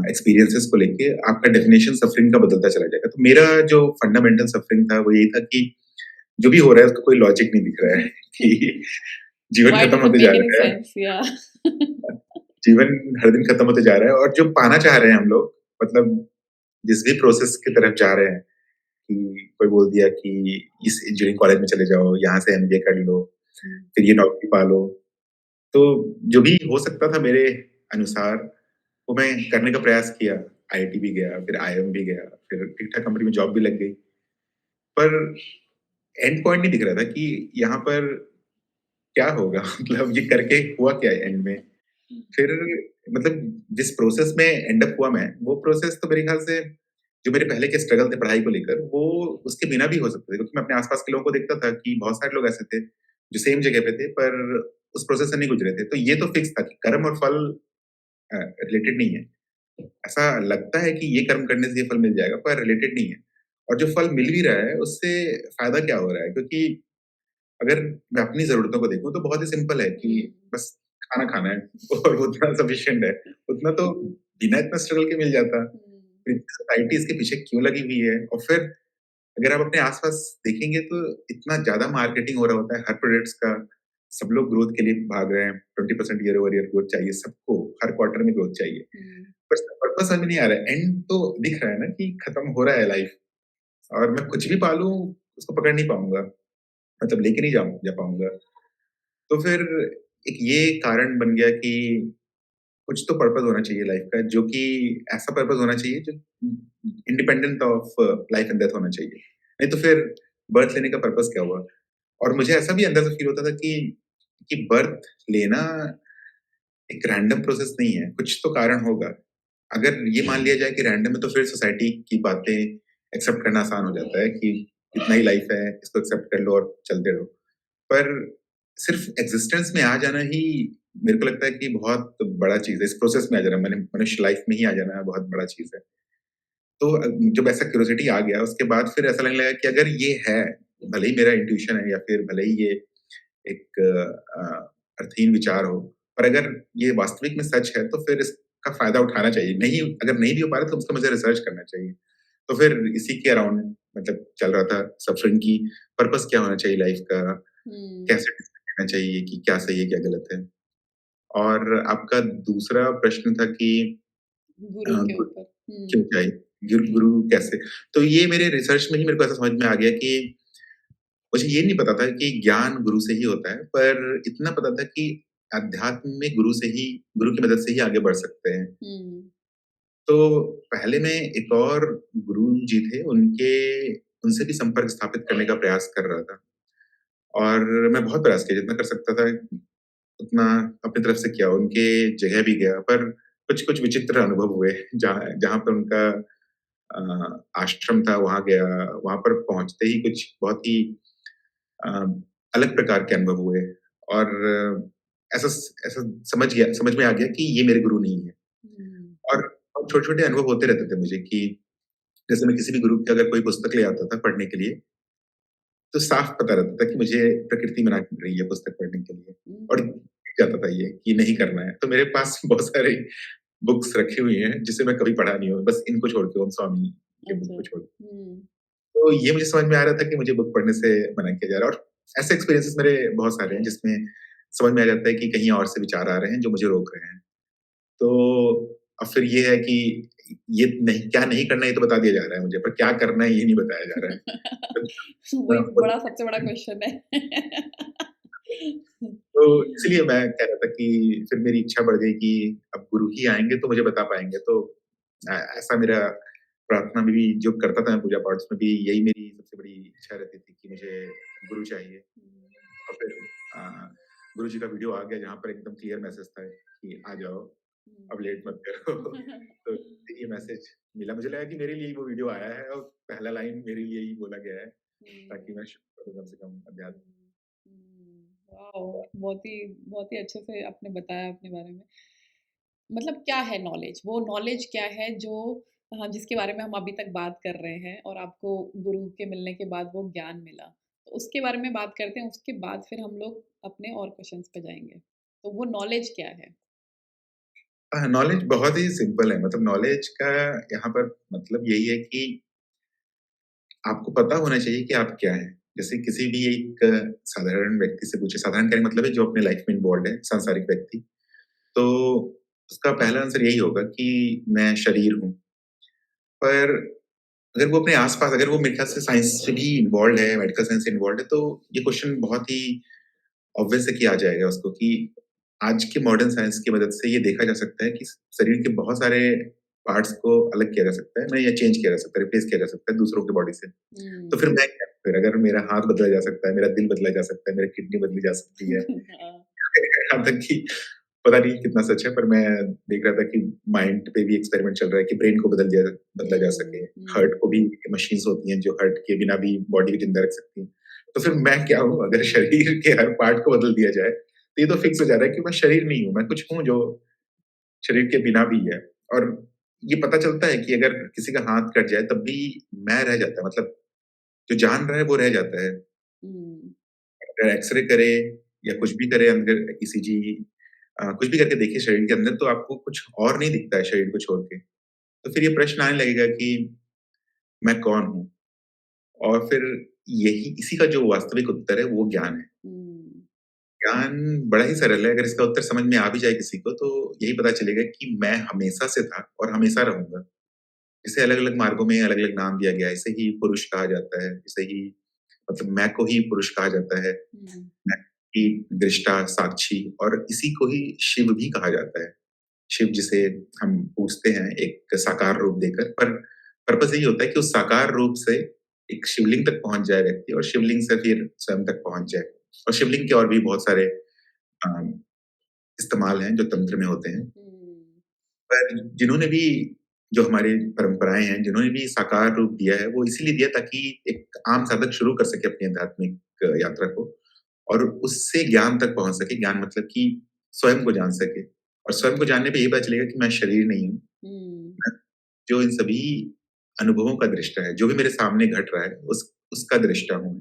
एक्सपीरियंसेस को लेके आपका डेफिनिशन सफ़रिंग का बदलता चला जाएगा। तो मेरा जो फंडामेंटल सफ़रिंग था वो यही था कि जो भी हो रहा है उसका कोई लॉजिक नहीं दिख रहा है कि जीवन व्हाई खत्म डज़ इट होते जा मेक एनी रहा है। सेंस? या जीवन हर दिन खत्म होते जा रहा है और जो पाना चाह रहे हैं हम लोग, मतलब जिस भी प्रोसेस की तरफ जा रहे हैं कि कोई बोल दिया कि इस इंजीनियरिंग कॉलेज में चले जाओ, यहाँ से एमबीए कर लो, हुँ, फिर ये नौकरी पा लो। तो जो भी हो सकता था मेरे अनुसार, वो मैं करने का प्रयास किया। आईआईटी भी गया, फिर आईआईएम भी गया, फिर ठीक-ठाक कंपनी में जॉब भी लग गई। पर एंड पॉइंट नहीं दिख रहा था कि यहाँ पर क्या होगा? मतलब ये करके हुआ क्या एंड में? फिर मतलब जिस प्रोसेस में एंड अप हुआ मैं, वो प्रोसेस तो मेरे ख़्याल से जो मेरे पहले के स्ट्रगल थे पढ़ाई को लेकर, वो उसके बिना भी हो सकते थे क्योंकि मैं अपने आस-पास के लोगों को देखता था कि बहुत सारे लोग ऐसे थे, जो सेम जगह पे थे पर उस प्रोसेस से नहीं गुज़रे थे। तो ये तो फिक्स था कि कर्म और फल रिलेटेड नहीं है। ऐसा लगता है कि ये कर्म करने से ये फल मिल जाएगा, पर रिलेटेड नहीं है। और जो फल मिल भी रहा है, उससे फ़ायदा क्या हो रहा है? क्योंकि अगर मैं अपनी ज़रूरतों को देखूँ तो बहुत ही सिंपल है कि हुँ, बस खाना खाना है और उतना सफिशिएंट है। उतना तो बिना इतना स्ट्रगल के मिल जाता। हुँ, फिर सोसाइटी इसके पीछे क्यों लगी हुई है? और फिर अगर आप अपने आस-पास देखेंगे तो इतना ज़्यादा मार्केटिंग हो रहा होता है हर प्रोडक्ट्स का। सब लोग ग्रोथ के लिए भाग रहे हैं। 20% ईयर ओवर ईयर ग्रोथ चाहिए सबको, हर क्वार्टर में ग्रोथ चाहिए। हुँ, पर इसका पर्पस समझ में नहीं आ रहा है। एंड तो दिख रहा है ना कि खत्म हो रहा है लाइफ और मैं कुछ भी पालूँ उसको पकड़ नहीं पाऊँगा। मतलब लेके नहीं जाऊँ जा पाऊँगा। तो फिर एक ये कारण बन गया कि कुछ तो पर्पस होना चाहिए लाइफ का जो कि ऐसा पर्पस होना चाहिए जो independent of life and death होना चाहिए। नहीं तो फिर बर्थ लेने का पर्पस क्या हुआ? और मुझे ऐसा भी अंदर से फील होता था कि बर्थ लेना एक रैंडम प्रोसेस नहीं है, कुछ तो कारण होगा। अगर ये मान लिया जाए कि रैंडम है तो फिर सोसाइटी की बातें एक्सेप्ट करना आसान हो जाता है कि इतना ही लाइफ है, इसको एक्सेप्ट कर लो और चलते रहो। पर सिर्फ एक्जिस्टेंस में आ जाना ही मेरे को लगता है कि बहुत बड़ा चीज़ है। इस प्रोसेस में आ जाना मने मनुष्य लाइफ में ही आ जाना बहुत बड़ा चीज़ है। तो जब ऐसा क्यूरियोसिटी आ गया उसके बाद फिर ऐसा लगने लगा कि अगर ये है, भले ही मेरा इंट्यूशन है या फिर भले ही ये एक अर्थहीन विचार हो, पर अगर ये वास्तविक में सच है तो फिर इसका फ़ायदा उठाना चाहिए। नहीं अगर नहीं भी हो पा रहा तो उसका मुझे रिसर्च करना चाहिए। तो फिर इसी के अराउंड मतलब चल रहा था सफ़रिंग की पर्पस क्या होना चाहिए लाइफ का? हुँ, कैसे डिसाइड करना चाहिए कि क्या सही है, क्या गलत है? और आपका दूसरा प्रश्न था कि गुरु के गु ऊपर। क्यों हुँ, चाहिए? गुरु कैसे? तो ये मेरे रिसर्च में ही मेरे को ऐसा समझ में आ गया कि मुझे ये नहीं पता था कि ज्ञान गुरु से ही होता है, पर इतना पता था कि अध्यात्म में गुरु की मदद से ही आगे बढ़ सकते हैं। हुँ, तो पहले मैं एक और गुरुजी थे, उनसे भी संपर्क स्थापित करने का प्रयास कर रहा था और मैं बहुत प्रयास किया, जितना कर सकता था उतना अपनी तरफ से किया। उनके जगह भी गया, पर कुछ-कुछ विचित्र अनुभव हुए। जहाँ जहाँ पर उनका आश्रम था, वहाँ गया। वहाँ पर पहुँचते ही कुछ बहुत ही अ, अलग प्रकार के अनुभव हुए और ऐसा समझ में आ गया कि ये मेरे गुरु नहीं है। हुँ, और छोटे-छोटे अनुभव होते रहते थे मुझे कि जैसे मैं किसी भी गुरु की अगर कोई पुस्तक ले आता था पढ़ने के लिए, तो साफ पता रहता था कि मुझे प्रकृति मना कर रही है पुस्तक पढ़ने के लिए और हुँ, दिख जाता था ये कि नहीं करना है। तो मेरे पास बहुत सारी बुक्स रखी हुई हैं जिसे मैं कभी पढ़ा नहीं हूँ, बस इनको छोड़ के ओम स्वामी। कि बुक अच्छा। को छोड़ दूँ। हुँ। तो ये मुझे समझ में आ रहा था कि मुझे बुक पढ़ने से मना किया जा रहा है और ऐसे एक्सपीरियंसेस मेरे बहुत सारे हैं जिसमें समझ में आ जाता है कि कहीं और से विचार आ रहे हैं जो मुझे रोक रहे हैं। तो अब फिर ये है कि ये नहीं क्या नहीं करना है ये तो बता दिया जा रहा है मुझे, पर क्या करना है ये नहीं बताया जा रहा है। वही बड़ा सबसे बड़ा क्वेश्चन है। तो इसलिए मैं कह रहा था कि फिर मेरी इच्छा बढ़ गई कि अब गुरु ही आएँगे तो मुझे बता पाएँगे। तो ऐसा मेरा प्रार्थना में भी जो करता था मैं पूजा-पाठ उसमें भी यही मेरी सबसे बड़ी इच्छा रहती थी कि मुझे गुरु चाहिए। और फिर अ, गुरु जी का वीडियो आ गया जहाँ पर एकदम क्लियर मैसेज था कि आ जाओ, अब लेट मत करो। तो ये मैसेज मिला। मुझे लगा कि मेरे लिए ही वो वीडियो आया है और पहला लाइन मेरे लिए ही बोला गया है ताकि मैं शुरू करूँ कम से कम अध्यात्म। वाओ! बहुत ही अच्छे से आपने बताया अपने बारे में। मतलब क्या है नॉलेज? वो नॉलेज क्या है जो जिसके बारे में हम अभी तक बात कर रहे हैं और आपको गुरु के मिलने के बाद वो ज्ञान मिला। तो उसके बारे में बात करते हैं, उसके बाद फिर हम लोग अपने और क्वेश्चन्स पे जाएँगे। तो वो नॉलेज क्या है? नॉलेज बहुत ही सिंपल है मतलब नॉलेज का यहाँ पर मतलब यही है कि आपको पता होना चाहिए कि आप क्या हैं। जैसे किसी भी एक साधारण व्यक्ति से पूछे साधारण कहने का मतलब है जो अपने लाइफ में इन्वॉल्व्ड है, सांसारिक व्यक्ति। तो उसका पहला आंसर यही होगा कि मैं शरीर हूँ। पर अगर वो अपने आस-पास अगर वो मेरे ख्याल से साइंस से भी इन्वॉल्व्ड है, मेडिकल साइंस से इन्वॉल्व्ड है, तो ये क्वेश्चन बहुत ही ऑब्वियस है कि आ जाएगा उसको कि आज के मॉडर्न साइंस की मदद से ये देखा जा सकता है कि शरीर के बहुत सारे पार्ट्स को अलग किया जा सकता है, या चेंज किया जा सकता है, रिप्लेस किया जा सकता है दूसरों की बॉडी से। तो हुँ। फिर मैं क्या? फिर अगर मेरा हाथ बदला जा सकता है, मेरा दिल बदला जा सकता है, मेरी किडनी बदली जा सकती है। हाँ। यहाँ तक कि पता नहीं कितना सच है पर मैं देख रहा था कि माइंड पे भी एक्सपेरिमेंट चल रहा है कि ब्रेन को बदला जा सके। हुँ, हार्ट हुँ। को भी मशीन्स होती हैं जो हार्ट के बिना भी बॉडी को जिंदा रख सकती हैं। तो फिर मैं क्या हूँ अगर शरीर के हर पार्ट को बदल दिया जाए, तो ये तो फिक्स हो जा रहा है कि मैं शरीर नहीं हूँ, मैं कुछ हूँ जो शरीर के बिना भी है। और ये पता चलता है कि अगर किसी का हाथ कट जाए तब भी मैं रह जाता है मतलब जो जान रहा है वो रह जाता है। हुँ। अगर एक्स-रे करे या कुछ भी करे अंदर ईसीजी कुछ भी करके देखिए शरीर के अंदर तो आपको कुछ और नहीं दिखता है शरीर को छोड़ के। तो फिर ये प्रश्न आने लगेगा कि मैं कौन हूँ? और फिर यही इसी का जो वास्तविक उत्तर है वो ज्ञान है। हुँ। ज्ञान बड़ा ही सरल है, अगर इसका उत्तर समझ में आ भी जाए किसी को तो यही पता चलेगा कि मैं हमेशा से था और हमेशा रहूँगा। इसे अलग-अलग मार्गों में अलग-अलग नाम दिया गया है। इसे ही पुरुष कहा जाता है, इसे ही मतलब मैं को ही पुरुष कहा जाता है। हुँ। मैं की दृष्टा, साक्षी और इसी को ही शिव भी कहा जाता है। शिव जिसे हम पूजते हैं एक साकार रूप देकर, पर पर्पज़ यही होता है कि उस साकार रूप से एक शिवलिंग तक पहुँच जाए व्यक्ति और शिवलिंग से फिर स्वयं तक पहुँच जाए। और शिवलिंग के और भी बहुत सारे अ, इस्तेमाल हैं जो तंत्र में होते हैं। हुँ। पर जिन्होंने भी जो हमारी परंपराएँ हैं, जिन्होंने भी साकार रूप दिया है, वो इसीलिए दिया ताकि एक आम साधक शुरू कर सके अपनी आध्यात्मिक यात्रा को और उससे ज्ञान तक पहुँच सके। ज्ञान मतलब कि स्वयं को जान सके और स्वयं को जानने पे यही पता चलेगा कि मैं शरीर नहीं हूँ। हुँ। मैं जो इन सभी अनुभवों का दृष्टा है, जो भी मेरे सामने घट रहा है, उसका दृष्टा हूँ।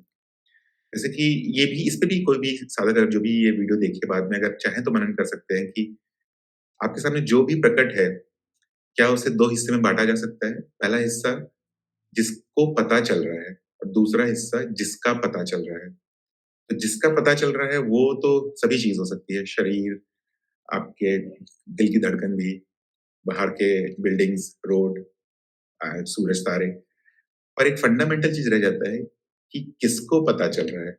जैसे कि ये भी इस पे भी कोई भी साधक अगर जो भी ये वीडियो देखे बाद में अगर चाहें तो मनन कर सकते हैं कि आपके सामने जो भी प्रकट है, क्या उसे 2 हिस्से में बाँटा जा सकता है? पहला हिस्सा जिसको पता चल रहा है और दूसरा हिस्सा जिसका पता चल रहा है। तो जिसका पता चल रहा है वो तो सभी चीज़ हो सकती है, शरीर, आपके दिल की धड़कन भी, बाहर के बिल्डिंग्स, रोड सूरज, तारे। और एक फंडामेंटल चीज़ रह जाता है कि किसको पता चल रहा है?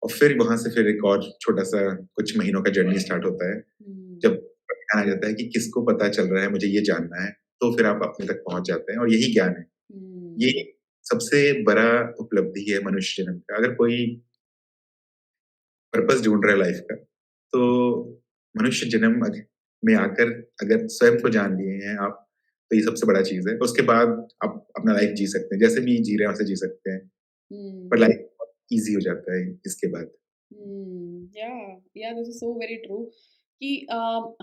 और फिर वहाँ से फिर एक और छोटा-सा कुछ महीनों का जर्नी स्टार्ट होता है। हुँ। जब ध्यान आ जाता है कि किसको पता चल रहा है, मुझे ये जानना है, तो फिर आप अपने तक पहुँच जाते हैं और यही ज्ञान है। ये हुँ। सबसे बड़ा उपलब्धि है मनुष्य जन्म का। अगर कोई पर्पस ढूँढ रहा है लाइफ़ का, तो मनुष्य जन्म में आकर अगर स्वयं को जान लिए हैं आप, तो ये सबसे बड़ा चीज़ है। उसके बाद आप अपना लाइफ़ जी सकते हैं, जैसे भी जी रहे हैं वैसे जी सकते हैं। पर हुँ। लाइफ़ बहुत ईज़ी हो जाता है इसके बाद। या this is so very true कि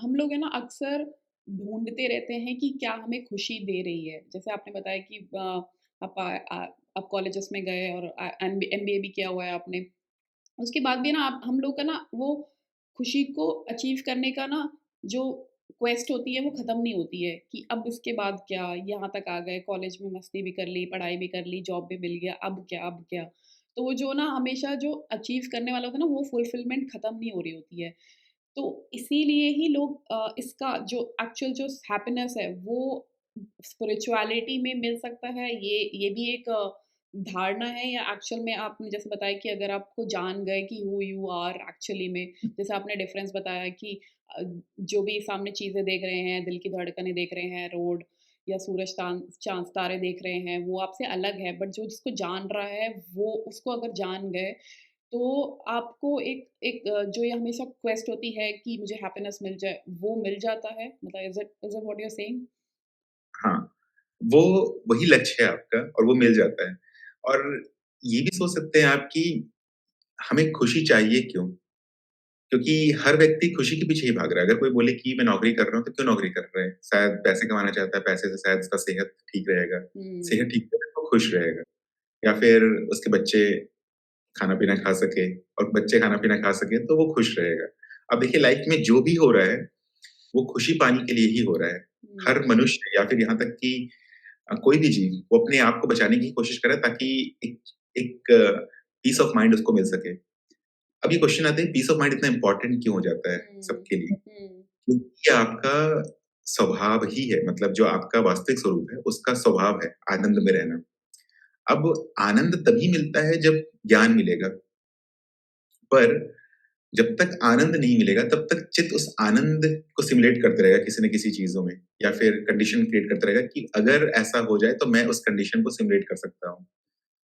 हम लोग है ना अक्सर ढूँढते रहते हैं कि क्या हमें खुशी दे रही है। जैसे आपने बताया कि आप आप कॉलेजेस में गए और एमबीए भी किया हुआ है आपने। उसके बाद भी ना आप हम लोग का ना वो खुशी को अचीव करने का ना जो क्वेस्ट होती है वो ख़त्म नहीं होती है कि अब इसके बाद क्या? यहाँ तक आ गए, कॉलेज में मस्ती भी कर ली, पढ़ाई भी कर ली, जॉब भी मिल गया, अब क्या, अब क्या? तो वो जो ना हमेशा जो अचीव करने वाला होता है ना, वो फुलफिलमेंट ख़त्म नहीं हो रही होती है। तो इसीलिए ही लोग इसका जो एक्चुअल जो हैप्पीनेस है वो स्पिरिचुअलिटी में मिल सकता है। ये भी एक धारणा है या एक्चुअल में आपने जैसे बताया कि अगर आपको जान गए कि हू यू आर एक्चुअली में, जैसे आपने डिफरेंस बताया कि अ, जो भी सामने चीज़ें देख रहे हैं, दिल की धड़कनें देख रहे हैं, रोड या सूरज चाँद तारे देख रहे हैं, वो आपसे अलग है, बट जो जिसको जान रहा है, वो उसको अगर जान गए तो आपको एक एक जो ये हमेशा क्वेस्ट होती है कि मुझे हैप्पीनेस मिल जाए, वो मिल जाता है? मतलब is it what you are saying? हाँ, वो वही लक्ष्य है आपका और वो मिल जाता है। और ये भी सोच सकते हैं आप कि हमें खुशी चाहिए क्यों? क्योंकि हर व्यक्ति खुशी के पीछे ही भाग रहा है। अगर कोई बोले कि मैं नौकरी कर रहा हूँ, तो क्यों नौकरी कर रहा है? शायद पैसे कमाना चाहता है, पैसे से शायद उसका सेहत ठीक रहेगा। सेहत हुँ, ठीक रहेगा तो खुश रहेगा या फिर उसके बच्चे खाना-पीना खा सके और बच्चे खाना-पीना खा सके तो वो खुश रहेगा। अब देखिए लाइफ में जो भी हो रहा है, वो खुशी पाने के लिए ही हो रहा है। हुँ, हर मनुष्य या फिर यहाँ तक कि कोई भी जीव वो अपने आप को बचाने की कोशिश करे ताकि एक एक पीस ऑफ माइंड उसको मिल सके। अब ये क्वेश्चन आता है पीस ऑफ माइंड इतना इम्पोर्टेंट क्यों हो जाता है हुँ, सबके लिए? हुँ, क्योंकि ये आपका स्वभाव ही है मतलब जो आपका वास्तविक स्वरूप है, उसका स्वभाव है आनंद में रहना। अब आनंद तभी मिलता है जब ज्ञान मिलेगा, पर जब तक आनंद नहीं मिलेगा तब तक चित्त उस आनंद को सिमुलेट करते रहेगा किसी न किसी चीज़ों में या फिर कंडीशन क्रिएट करता रहेगा कि अगर ऐसा हो जाए तो मैं उस कंडीशन को सिमुलेट कर सकता हूँ।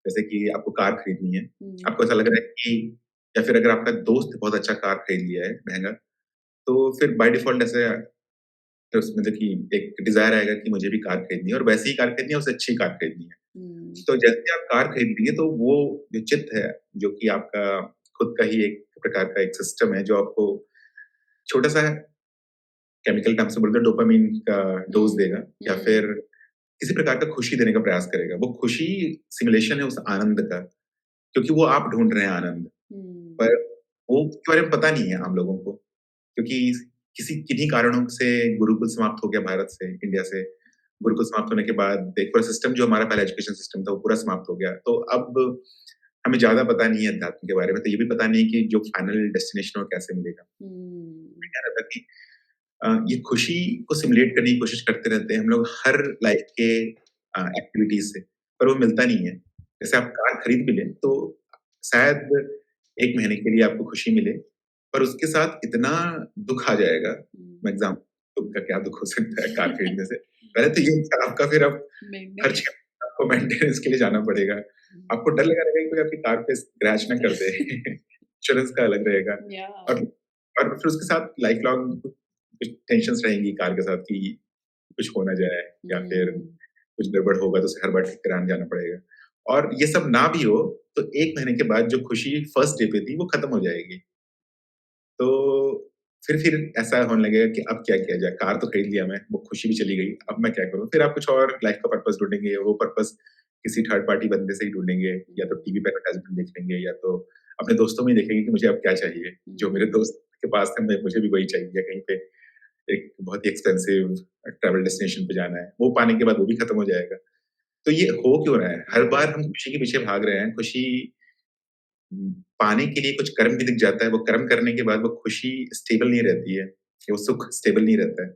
जैसे कि आपको कार खरीदनी है, हुँ, आपको ऐसा लग रहा है कि या फिर अगर आपका दोस्त बहुत अच्छा कार खरीद लिया है महँगा, तो फिर बाय डिफ़ॉल्ट ऐसे तो उसमें मतलब कि एक डिज़ायर आएगा कि मुझे भी कार खरीदनी है और वैसी ही कार खरीदनी है, उससे अच्छी कार खरीदनी है। हुँ, तो जैसे आप कार खरीदेंगे तो वो जो चित्त है, जो कि आपका खुद का ही एक प्रकार का एक सिस्टम है जो आपको छोटा-सा केमिकल टर्म से बोलते हैं डोपामाइन का डोज़ हुँ, देगा या हुँ, फिर किसी प्रकार का खुशी देने का प्रयास करेगा। वो खुशी सिमुलेशन है उस आनंद का, क्योंकि वो आप ढूँढ रहे हैं आनंद। हुँ, पर वो उसके बारे में पता नहीं है आम लोगों को, क्योंकि किसी किन्हीं कारणों से गुरुकुल समाप्त हो गया भारत से, इंडिया से। गुरुकुल समाप्त होने के बाद एक पूरा सिस्टम जो हमारा पहला एजुकेशन सिस्टम था, वो पूरा समाप्त हो गया। तो अब हमें ज़्यादा पता नहीं है अध्यात्म के बारे में, तो ये भी पता नहीं है कि जो फाइनल डेस्टिनेशन है वो कैसे मिलेगा। मैं हुँ, कह रहा था कि ये खुशी को सिमुलेट करने की कोशिश करते रहते हैं हम लोग हर लाइफ के एक्टिविटीज़ से, पर वो मिलता नहीं है। जैसे आप कार खरीद भी लें, तो शायद 1 महीने के लिए आपको खुशी मिले, पर उसके साथ इतना दुःख आ जाएगा, हुँ। एग्ज़ाम दुःख का क्या दुःख हो सकता है कार खरीदने से? पहले तो ये आपका फिर आप खर्च मेंटेनेंस करना आपको मेंटेनेंस के लिए जाना पड़ेगा। आपको डर लगा रहेगा कि कोई आपकी कार पे स्क्रैच ना कर दे। इंश्योरेंस का अलग रहेगा या और और फिर उसके साथ लाइफ लॉन्ग कुछ टेंशन्स रहेंगी कार के साथ कि कुछ हो ना जाए या फिर हुँ, कुछ गड़बड़ होगा तो उसे हर बार ठीक कराने जाना पड़ेगा। और ये सब ना भी हो, तो 1 महीने के बाद जो खुशी फर्स्ट डे पे थी, वो खत्म हो जाएगी। तो फिर ऐसा होने लगेगा कि अब क्या किया जाए? कार तो खरीद लिया मैं, वो खुशी भी चली गई, अब मैं क्या करूँ? फिर आप कुछ और लाइफ़ का पर्पज़ ढूँढेंगे, वो पर्पज़ किसी थर्ड पार्टी बंदे से ही ढूँढेंगे या तो हुँ, टीवी पे एडवर्टाइज़मेंट देख लेंगे या तो अपने दोस्तों में ही देखेंगे कि मुझे अब क्या चाहिए? जो मेरे हुँ, दोस्त के पास है मैं मुझे भी वही चाहिए या कहीं पे एक बहुत ही एक्सपेंसिव ट्रैवल डेस्टिनेशन पे जाना है, वो पाने के बाद वो भी खत्म हो जाएगा। तो ये हो क्यों रहा है? हर बार हम हुँ, खुशी के पीछे भाग रहे हैं, खुशी पाने के लिए कुछ कर्म भी दिख जाता है, वो कर्म करने के बाद वो खुशी स्टेबल नहीं रहती है, या वो सुख स्टेबल नहीं रहता है।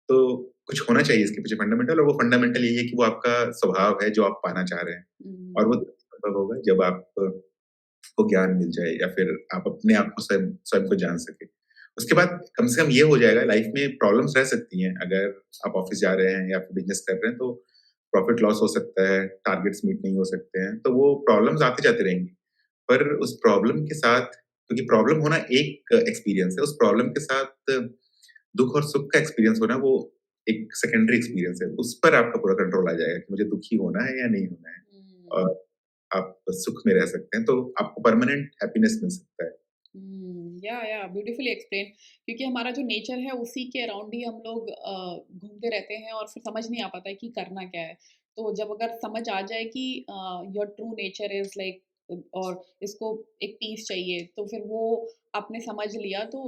तो कुछ होना चाहिए इसके पीछे फंडामेंटल और वो फंडामेंटल यही है कि वो आपका स्वभाव है जो आप पाना चाह रहे हैं और वो हुँ, तब होगा जब आपको ज्ञान मिल जाए या फिर आप अपने आप को स्वयं स्वयं को जान सकें। उसके बाद कम से कम ये हो जाएगा लाइफ में प्रॉब्लम्स रह सकती हैं, अगर आप ऑफ़िस जा रहे हैं या फिर बिज़नेस कर रहे हैं तो प्रॉफ़िट लॉस हो सकता है, टारगेट्स मीट नहीं हो सकते हैं, तो वो प्रॉब्लम्स आती जाती रहेंगी। पर उस प्रॉब्लम के साथ क्योंकि प्रॉब्लम होना एक एक्सपीरियंस है, उस प्रॉब्लम के साथ दुःख और सुख का एक्सपीरियंस होना वो एक सेकेंडरी एक्सपीरियंस है। उस पर आपका पूरा कंट्रोल आ जाएगा कि मुझे दुखी होना है या नहीं होना है हुँ। और आप सुख में रह सकते हैं, तो आपको परमानेंट हैप्पीनेस मिल सकता है। या ब्यूटीफुली एक्सप्लेन क्योंकि हमारा जो नेचर है उसी के अराउंड ही हम लोग घूमते रहते हैं और फिर समझ नहीं आ पाता है कि करना क्या है। तो जब अगर समझ आ जाए कि your true nature is like और इसको एक पीस चाहिए, तो फिर वो आपने समझ लिया तो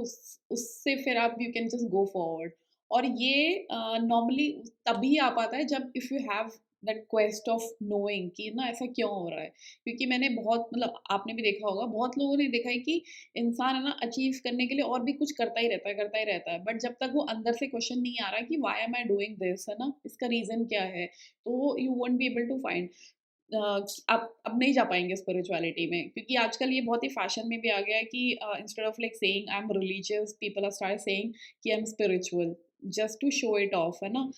उससे फिर आप you can just go forward. और ये नॉर्मली तभी आ पाता है जब if you have that quest of knowing कि ना ऐसा क्यों हो रहा है। क्योंकि मैंने बहुत मतलब आपने भी देखा होगा, बहुत लोगों ने देखा है कि इंसान है ना अचीव करने के लिए और भी कुछ करता ही रहता है, करता ही रहता है। बट जब तक वो अंदर से क्वेश्चन नहीं आ रहा कि why am I doing this, है ना? इसका रीज़न क्या है? तो you won't be able to find आप अब नहीं जा पाएँगे स्पिरिचुअलिटी में, क्योंकि आजकल ये बहुत ही फैशन में भी आ गया है कि instead of like saying I am religious, people are start saying कि I am spiritual just to show it off, है ना?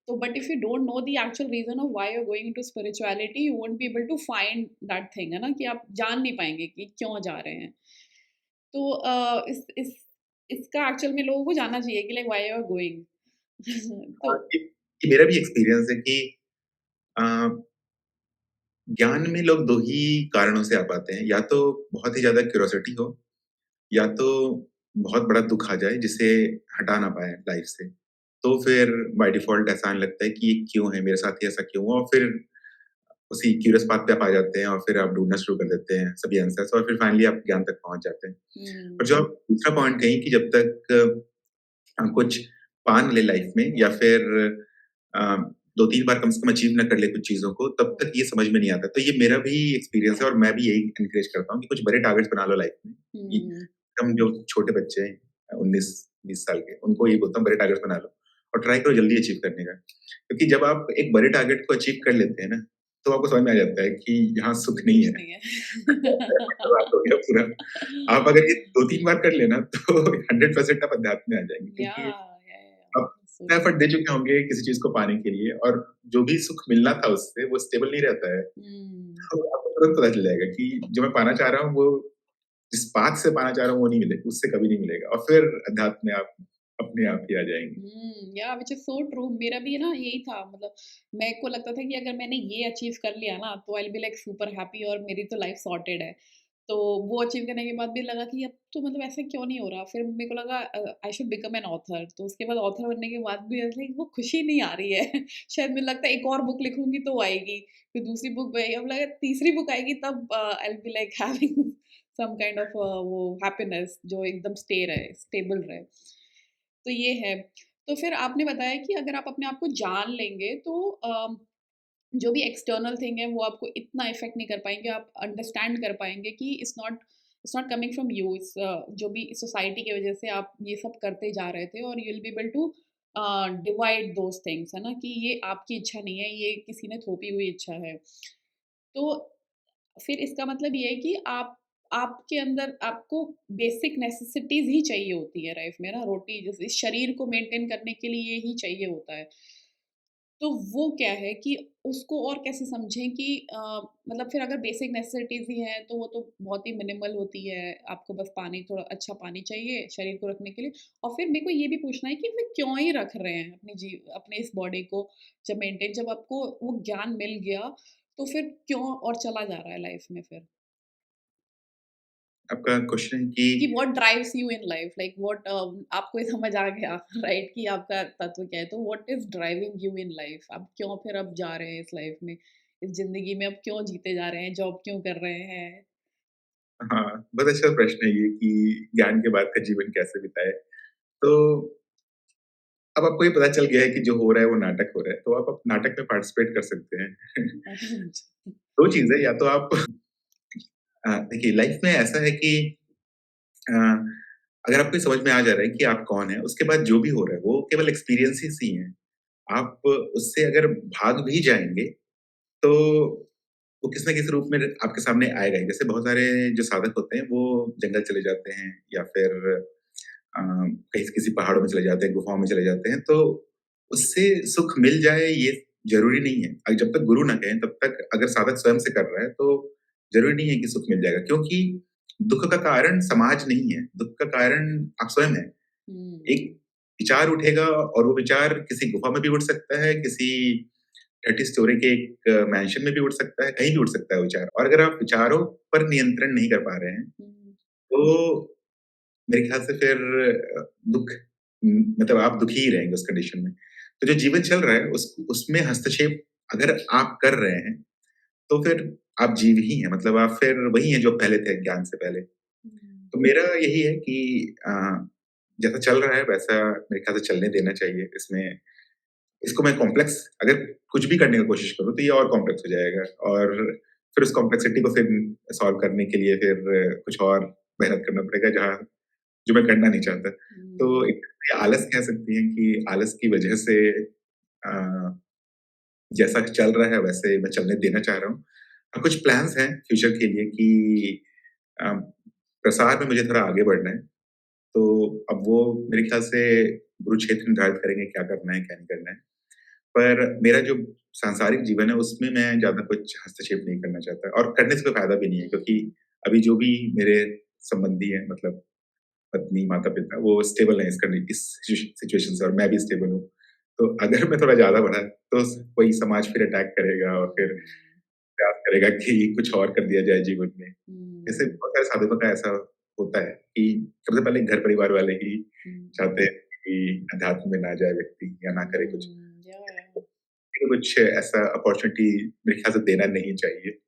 तो but if you don't know the actual reason of why you are going into spirituality, you won't be able to find that thing, है ना? कि आप जान नहीं पाएँगे कि क्यों जा रहे हैं। तो इस इसका एक्चुअल में लोगों को जानना चाहिए कि like why you are going. तो ये मेरा भी एक्सपीरियंस है कि अ, ज्ञान में लोग 2 ही कारणों से आ पाते हैं, या तो बहुत ही ज़्यादा क्यूरियोसिटी हो, या तो बहुत बड़ा दुःख आ जाए जिसे हटा ना पाएँ लाइफ़ से। तो फिर बाय डिफ़ॉल्ट ऐसा आने लगता है कि ये क्यों है, मेरे साथ ही ऐसा क्यों हुआ? और फिर उसी क्यूरियस पाथ पे आप आ जाते हैं और फिर आप ढूँढना शुरू कर देते हैं सभी आंसर्स, और फिर फाइनली आप ज्ञान तक पहुँच जाते हैं। हुँ, और जो आप दूसरा पॉइंट कहीं कि जब तक कुछ पा ना ले लाइफ़ में, या फिर अ, 2-3 बार कम से कम अचीव ना कर ले कुछ चीज़ों को, तब तक ये समझ में नहीं आता। तो ये मेरा भी एक्सपीरियंस है, और मैं भी यही एनकरेज करता हूँ कि कुछ बड़े टारगेट्स बना लो लाइफ़ में। ये हुँ, हम जो छोटे बच्चे हैं 19-20 साल के, उनको यही बोलता हूँ बड़े टारगेट्स बना लो और ट्राई करो जल्दी अचीव करने का। क्योंकि जब आप एक बड़े टारगेट को अचीव कर लेते हैं ना, तो आपको समझ में आ जाता है कि यहाँ सुख नहीं कुछ है। नहीं है। बर्बाद हो गया पूरा। आप अगर ये 2-3 बार कर लेना तो 100% आप अध्यात्म में आ जाएँगे, क्योंकि या, आप सो इतना ट्रू। एफर्ट दे चुके होंगे किसी चीज़ को पाने के लिए, और जो भी सुख मिलना था उससे वो स्टेबल नहीं रहता है। हुँ, तो आपको तुरंत पता चल जाएगा कि जो मैं पाना चाह रहा हूँ वो जिस पाथ से पाना चाह रहा हूँ वो नहीं मिलेगा, उससे कभी नहीं मिलेगा, और फिर अध्यात्म में आप अपने आप ही आ जाएँगे। या व्हिच इज़ सो ट्रू। मेरा भी ना यही था, मतलब मेरे को लगता था कि अगर मैंने ये अचीव कर लिया ना तो आई will be like super happy और मेरी तो लाइफ सॉर्टेड है। तो वो अचीव करने के बाद भी लगा कि अब तो मतलब ऐसा क्यों नहीं हो रहा? फिर मेरे को लगा I should become an author. तो उसके बाद ऑथर बनने के बाद भी ऐसे वो खुशी नहीं आ रही है। शायद मुझे लगता है एक और बुक लिखूँगी तो वो आएगी। फिर दूसरी बुक वही, अब लगा तीसरी बुक आएगी तब I will be like having some kind of वो हैप्पीनेस जो एकदम स्टेबल रहे। तो ये है। तो फिर आपने बताया कि अगर आप अपने आप को जान लेंगे तो जो भी एक्सटर्नल थिंग है वो आपको इतना इफ़ेक्ट नहीं कर पाएँगे, आप अंडरस्टैंड कर पाएँगे कि it's not coming from you, जो भी सोसाइटी की वज़ह से आप ये सब करते जा रहे थे, और you will be able to divide those things, है ना? कि ये आपकी इच्छा नहीं है, ये किसी ने थोपी हुई इच्छा है। तो फिर इसका मतलब ये है कि आपके अंदर आपको बेसिक नेसेसिटीज़ ही चाहिए होती है लाइफ़ में ना, रोटी जैसे इस शरीर को मेंटेन करने के लिए ये ही चाहिए होता है। तो वो क्या है कि उसको और कैसे समझें कि मतलब फिर अगर बेसिक नेसेसिटीज़ ही हैं, तो वो तो बहुत ही मिनिमल होती है। आपको बस पानी, थोड़ा अच्छा पानी चाहिए शरीर को रखने के लिए। और फिर मेरे को ये भी पूछना है कि वे क्यों ही रख रहे हैं अपने इस बॉडी को जब मेंटेन, जब आपको वो ज्ञान मिल गया, तो फिर क्यों और चला जा रहा है लाइफ़ में फिर? आपका क्वेश्चन है कि कि what drives you in life, like what आपको ये समझ आ गया राइट कि आपका तत्व क्या है, तो what is driving you in life, आप क्यों फिर अब जा रहे हैं इस लाइफ में, इस जिंदगी में अब क्यों जीते जा रहे हैं, जॉब क्यों कर रहे हैं? हाँ, बहुत अच्छा प्रश्न है ये कि ज्ञान के बाद का जीवन कैसे बिताएँ? तो अब आपको ये पता चल गया है कि जो हो रहा है वो नाटक हो रहा है, तो आप नाटक में पार्टिसिपेट कर सकते हैं। 2 चीज़ है, या तो आप देखिए लाइफ में ऐसा है कि अ, अगर आपको ये समझ में आ जा रहा है कि आप कौन हैं, उसके बाद जो भी हो रहा है वो केवल एक्सपीरियंसेस ही हैं। आप उससे अगर भाग भी जाएँगे, तो वो किसी न किसी रूप में आपके सामने आएगा ही। जैसे बहुत सारे जो साधक होते हैं, वो जंगल चले जाते हैं, या फिर कहीं किसी पहाड़ों में चले जाते हैं, गुफाओं में चले जाते हैं, तो उससे सुख मिल जाए ये ज़रूरी नहीं है। जब तक गुरु ना कहें तब तक अगर साधक स्वयं से कर रहा है, तो ज़रूरी नहीं है कि सुख मिल जाएगा, क्योंकि दुःख का कारण समाज नहीं है, दुःख का कारण आप स्वयं हैं। हम्म, एक विचार उठेगा और वो विचार किसी गुफा में भी उठ सकता है, किसी 30 स्टोरी के एक मैंशन में भी उठ सकता है, कहीं भी उठ सकता है विचार। और अगर आप विचारों पर नियंत्रण नहीं कर पा रहे हैं, हम्म, तो मेरे ख्याल से फिर दुःख मतलब आप दुखी ही रहेंगे उस कंडीशन में। तो जो जीवन चल रहा है उसमें हस्तक्षेप अगर आप कर रहे हैं, तो फिर आप जीव ही हैं, मतलब आप फिर वही हैं जो पहले थे ज्ञान से पहले। हम्म, तो मेरा यही है कि जैसा चल रहा है वैसा मेरे ख्याल से चलने देना चाहिए। इसमें इसको मैं कॉम्प्लेक्स अगर कुछ भी करने की कोशिश करूँ तो ये और कॉम्प्लेक्स हो जाएगा और फिर उस कॉम्प्लेक्सिटी को फिर सॉल्व करने के लिए फिर कुछ और मेहनत करना पड़ेगा जहाँ जो मैं करना नहीं चाहता। तो हुँ। एक आलस कह सकती हैं कि आलस की वजह से अ, जैसा चल रहा है वैसे मैं चलने देना चाह रहा हूँ। कुछ प्लान्स हैं फ्यूचर के लिए कि अ, प्रसार में मुझे थोड़ा आगे बढ़ना है। तो अब वो मेरे ख्याल से गुरु क्षेत्र निर्धारित करेंगे क्या करना है, क्या नहीं करना है। पर मेरा जो सांसारिक जीवन है उसमें मैं ज़्यादा कुछ हस्तक्षेप नहीं करना चाहता और करने से कोई फ़ायदा भी नहीं है क्योंकि हुँ। अभी जो भी मेरे संबंधी हैं मतलब पत्नी, माता-पिता वो स्टेबल हैं इस सिचुएशन से और मैं भी स्टेबल हूँ। तो अगर मैं थोड़ा ज़्यादा बढ़ा तो कोई समाज फिर अटैक करेगा और फिर हुँ। प्रयास करेगा कि कुछ और कर दिया जाए जीवन में। जैसे हुँ। बहुत सारे साधकों का ऐसा होता है कि सबसे पहले घर परिवार वाले ही हुँ। चाहते हैं कि अध्यात्म में ना जाए व्यक्ति या ना करे कुछ। हुँ। या। कुछ ऐसा अपॉर्च्युनिटी मेरे ख्याल से देना नहीं चाहिए।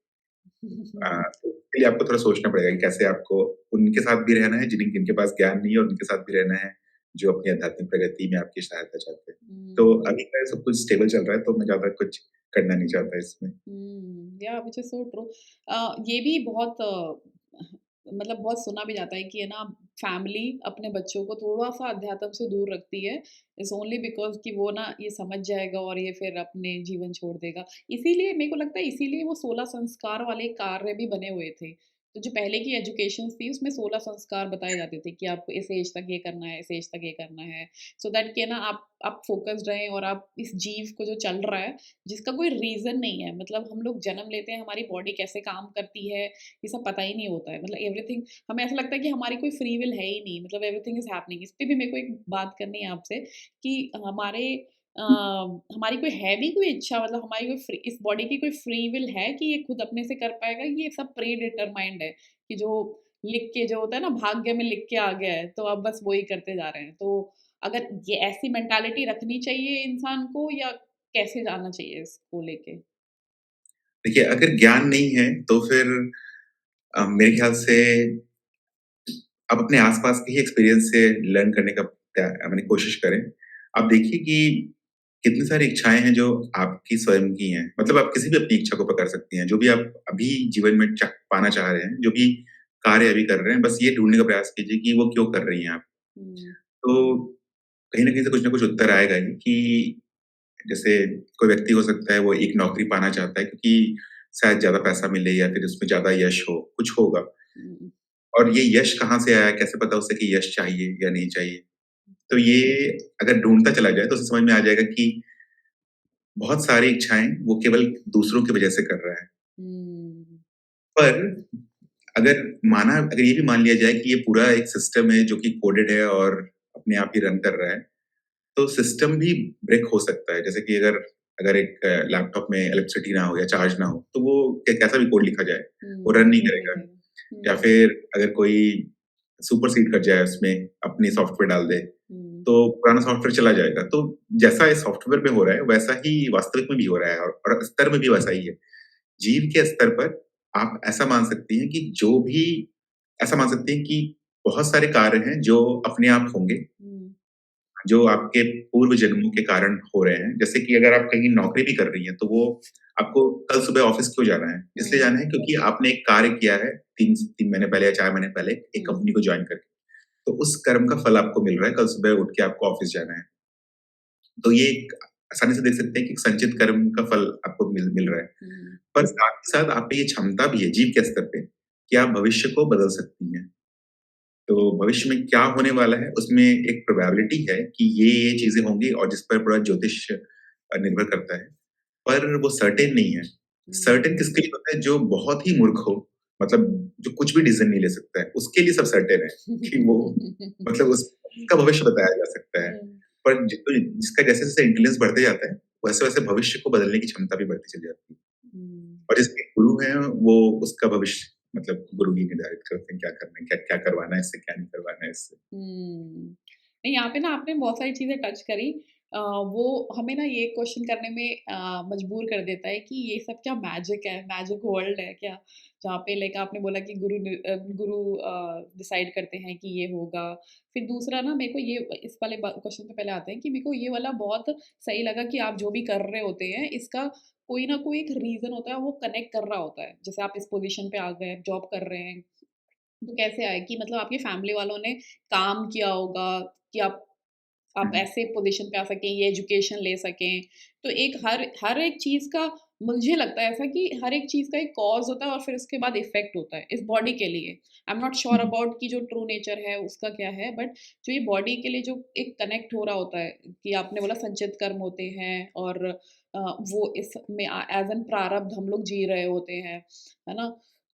तो इसके लिए आपको थोड़ा सोचना पड़ेगा कि कैसे आपको उनके साथ भी रहना है जिनके पास ज्ञान नहीं है और उनके साथ भी रहना है, जो अपनी आध्यात्मिक प्रगति में आपकी सहायता चाहते हैं। तो हुँ। अभी का सब कुछ स्टेबल चल रहा है, तो मैं ज़्यादा कुछ करना नहीं चाहता इसमें। या व्हिच इज़ सो ट्रू। ये भी बहुत मतलब बहुत सुना भी जाता है कि है ना फैमिली अपने बच्चों को थोड़ा-सा अध्यात्म से दूर रखती है। इट्स ओनली बिकॉज़ कि वो ना ये समझ जाएगा और ये फिर अपने जीवन छोड़ देगा। इसीलिए मेरे को लगता है इसीलिए वो 16 संस्कार वाले कार्य भी बने हुए थे। तो जो पहले की एजुकेशंस थी उसमें 16 संस्कार बताए जाते थे कि आपको इस एज तक ये करना है, इस एज तक ये करना है। सो दैट कि है ना आप फ़ोकस्ड रहें और आप इस जीव को जो चल रहा है जिसका कोई रीज़न नहीं है। मतलब हम लोग जन्म लेते हैं, हमारी बॉडी कैसे काम करती है, ये सब पता ही नहीं होता है। मतलब एवरीथिंग हमें ऐसा लगता है कि हमारी कोई फ्री विल है ही नहीं, मतलब एवरीथिंग इज़ हैपनिंग। इस पे भी मेरे को एक बात करनी है आपसे कि हमारी कोई है भी कोई इच्छा, मतलब हमारी कोई फ्री इस बॉडी की कोई फ्री विल है कि ये खुद अपने से कर पाएगा, कि ये सब प्री डिटरमाइंड है कि जो लिख के जो होता है ना भाग्य में लिख के आ गया है, तो अब बस वही करते जा रहे हैं। तो अगर ये ऐसी मेंटालिटी रखनी चाहिए इंसान को या कैसे जाना चाहिए इसको लेके? देखिए, अगर ज्ञान नहीं है, तो फिर मेरे ख्याल से आप अपने आस-पास के ही एक्सपीरियंस से लर्न करने का माने कोशिश करें। आप देखिए कि कितनी सारी इच्छाएँ हैं जो आपकी स्वयं की हैं। मतलब आप किसी भी अपनी इच्छा को पकड़ सकती हैं। जो भी आप अभी जीवन में पाना चाह रहे हैं, जो भी कार्य अभी कर रहे हैं, बस ये ढूँढने का प्रयास कीजिए कि वो क्यों कर रही हैं आप। हुँ। तो कहीं न कहीं से कुछ न कुछ उत्तर आएगा ही कि जैसे कोई व्यक्ति हो सकता है वो एक नौकरी पाना चाहता है क्योंकि शायद ज़्यादा पैसा मिले या फिर उसमें ज़्यादा यश हो, कुछ होगा। हुँ। और ये यश कहाँ से आया, कैसे पता उसे कि यश चाहिए या नहीं चाहिए? तो ये अगर ढूँढता चला जाए तो उसे समझ में आ जाएगा कि बहुत सारी इच्छाएँ वो केवल दूसरों की वजह से कर रहा है। हुँ। पर अगर ये भी मान लिया जाए कि ये पूरा एक सिस्टम है जो कि कोडेड है और अपने आप ही रन कर रहा है, तो सिस्टम भी ब्रेक हो सकता है। जैसे कि अगर अगर एक लैपटॉप में इलेक्ट्रिसिटी ना हो या चार्ज ना हो, तो वो कैसा भी कोड लिखा जाए, वो रन नहीं रन नहीं करेगा। करेगा। या हुँ। फिर अगर कोई सुपरसीड कर जाए उसमें, अपनी सॉफ्टवेयर डाल दे, हुँ। तो पुराना सॉफ्टवेयर चला जाएगा। तो जैसा इस सॉफ्टवेयर में हो रहा है, वैसा ही वास्तविक में भी हो रहा है और स्तर में भी वैसा ही है। जीव के स्तर पर आप ऐसा मान सकती हैं कि ऐसा मान सकती हैं कि बहुत सारे कार्य हैं जो अपने आप होंगे, हुँ। जो आपके पूर्व जन्मों के कारण हो रहे हैं। जैसे कि अगर आप कहीं नौकरी भी कर रही हैं, तो वो आपको कल सुबह ऑफ़िस क्यों जाना है? इसलिए हुँ। जाना है क्योंकि आपने एक कार्य किया है 3 महीने पहले या 4 महीने पहले एक हुँ। कंपनी को जॉइन करके। तो उस कर्म का फल आपको मिल रहा है, कल सुबह उठ के आपको ऑफ़िस जाना है। तो ये एक आसानी से देख सकते हैं कि एक संचित कर्म का फल आपको मिल मिल रहा है। हुँ। पर साथ ही साथ आप में ये क्षमता भी है जीव के स्तर पे कि आप भविष्य को बदल सकती हैं। तो भविष्य में क्या होने वाला है उसमें एक प्रोबेबिलिटी है कि ये चीज़ें होंगी और जिस पर पूरा ज्योतिष निर्भर करता है। पर वो सर्टेन नहीं है। हुँ। सर्टेन किसके लिए होता है जो बहुत ही मूर्ख हो, मतलब जो कुछ भी डिसीज़न नहीं ले सकता है, उसके लिए सब सर्टेन है कि वो मतलब उसका भविष्य बताया जा सकता है। हुँ। पर जिसका जैसे-जैसे इंटेलिजेंस बढ़ते जाता है, वैसे-वैसे भविष्य को बदलने की क्षमता भी बढ़ती चली जाती है। हुँ। और जिसके गुरु हैं वो उसका भविष्य मतलब गुरु ही निर्धारित करते हैं क्या करना है, क्या-क्या करवाना है इससे, क्या नहीं करवाना है इससे। हुँ। नहीं, यहाँ पे ना आपने बहुत सारी चीज़ें टच करी। वो हमें ना ये क्वेश्चन करने में मजबूर कर देता है कि ये सब क्या मैजिक है, मैजिक वर्ल्ड है क्या? जहाँ पे लाइक आपने बोला कि गुरु डिसाइड करते हैं कि ये होगा। फिर दूसरा ना मेरे को ये इस वाले क्वेश्चन पे पहले आते हैं कि मेरे को ये वाला बहुत सही लगा कि आप जो भी कर रहे होते हैं, इसका कोई ना कोई एक रीज़न होता है, वो कनेक्ट कर रहा होता है। जैसे आप इस पोज़ीशन पे आ गए, जॉब कर रहे हैं, तो कैसे आए कि मतलब आपके फैमिली वालों ने काम किया होगा कि आप हुँ, ऐसे पोज़ीशन पे आ सकें, ये एजुकेशन ले सकें। तो एक हर हर एक चीज़ का मुझे लगता है ऐसा कि हर एक चीज़ का एक कॉज़ होता है और फिर उसके बाद इफ़ेक्ट होता है, इस बॉडी के लिए। I am not sure hmm, about कि जो ट्रू नेचर है उसका क्या है, बट जो ये बॉडी के लिए जो एक कनेक्ट हो रहा होता है कि आपने बोला संचित कर्म होते हैं और वो इसमें एज़ एन प्रारब्ध हम लोग जी रहे होते हैं, है ना?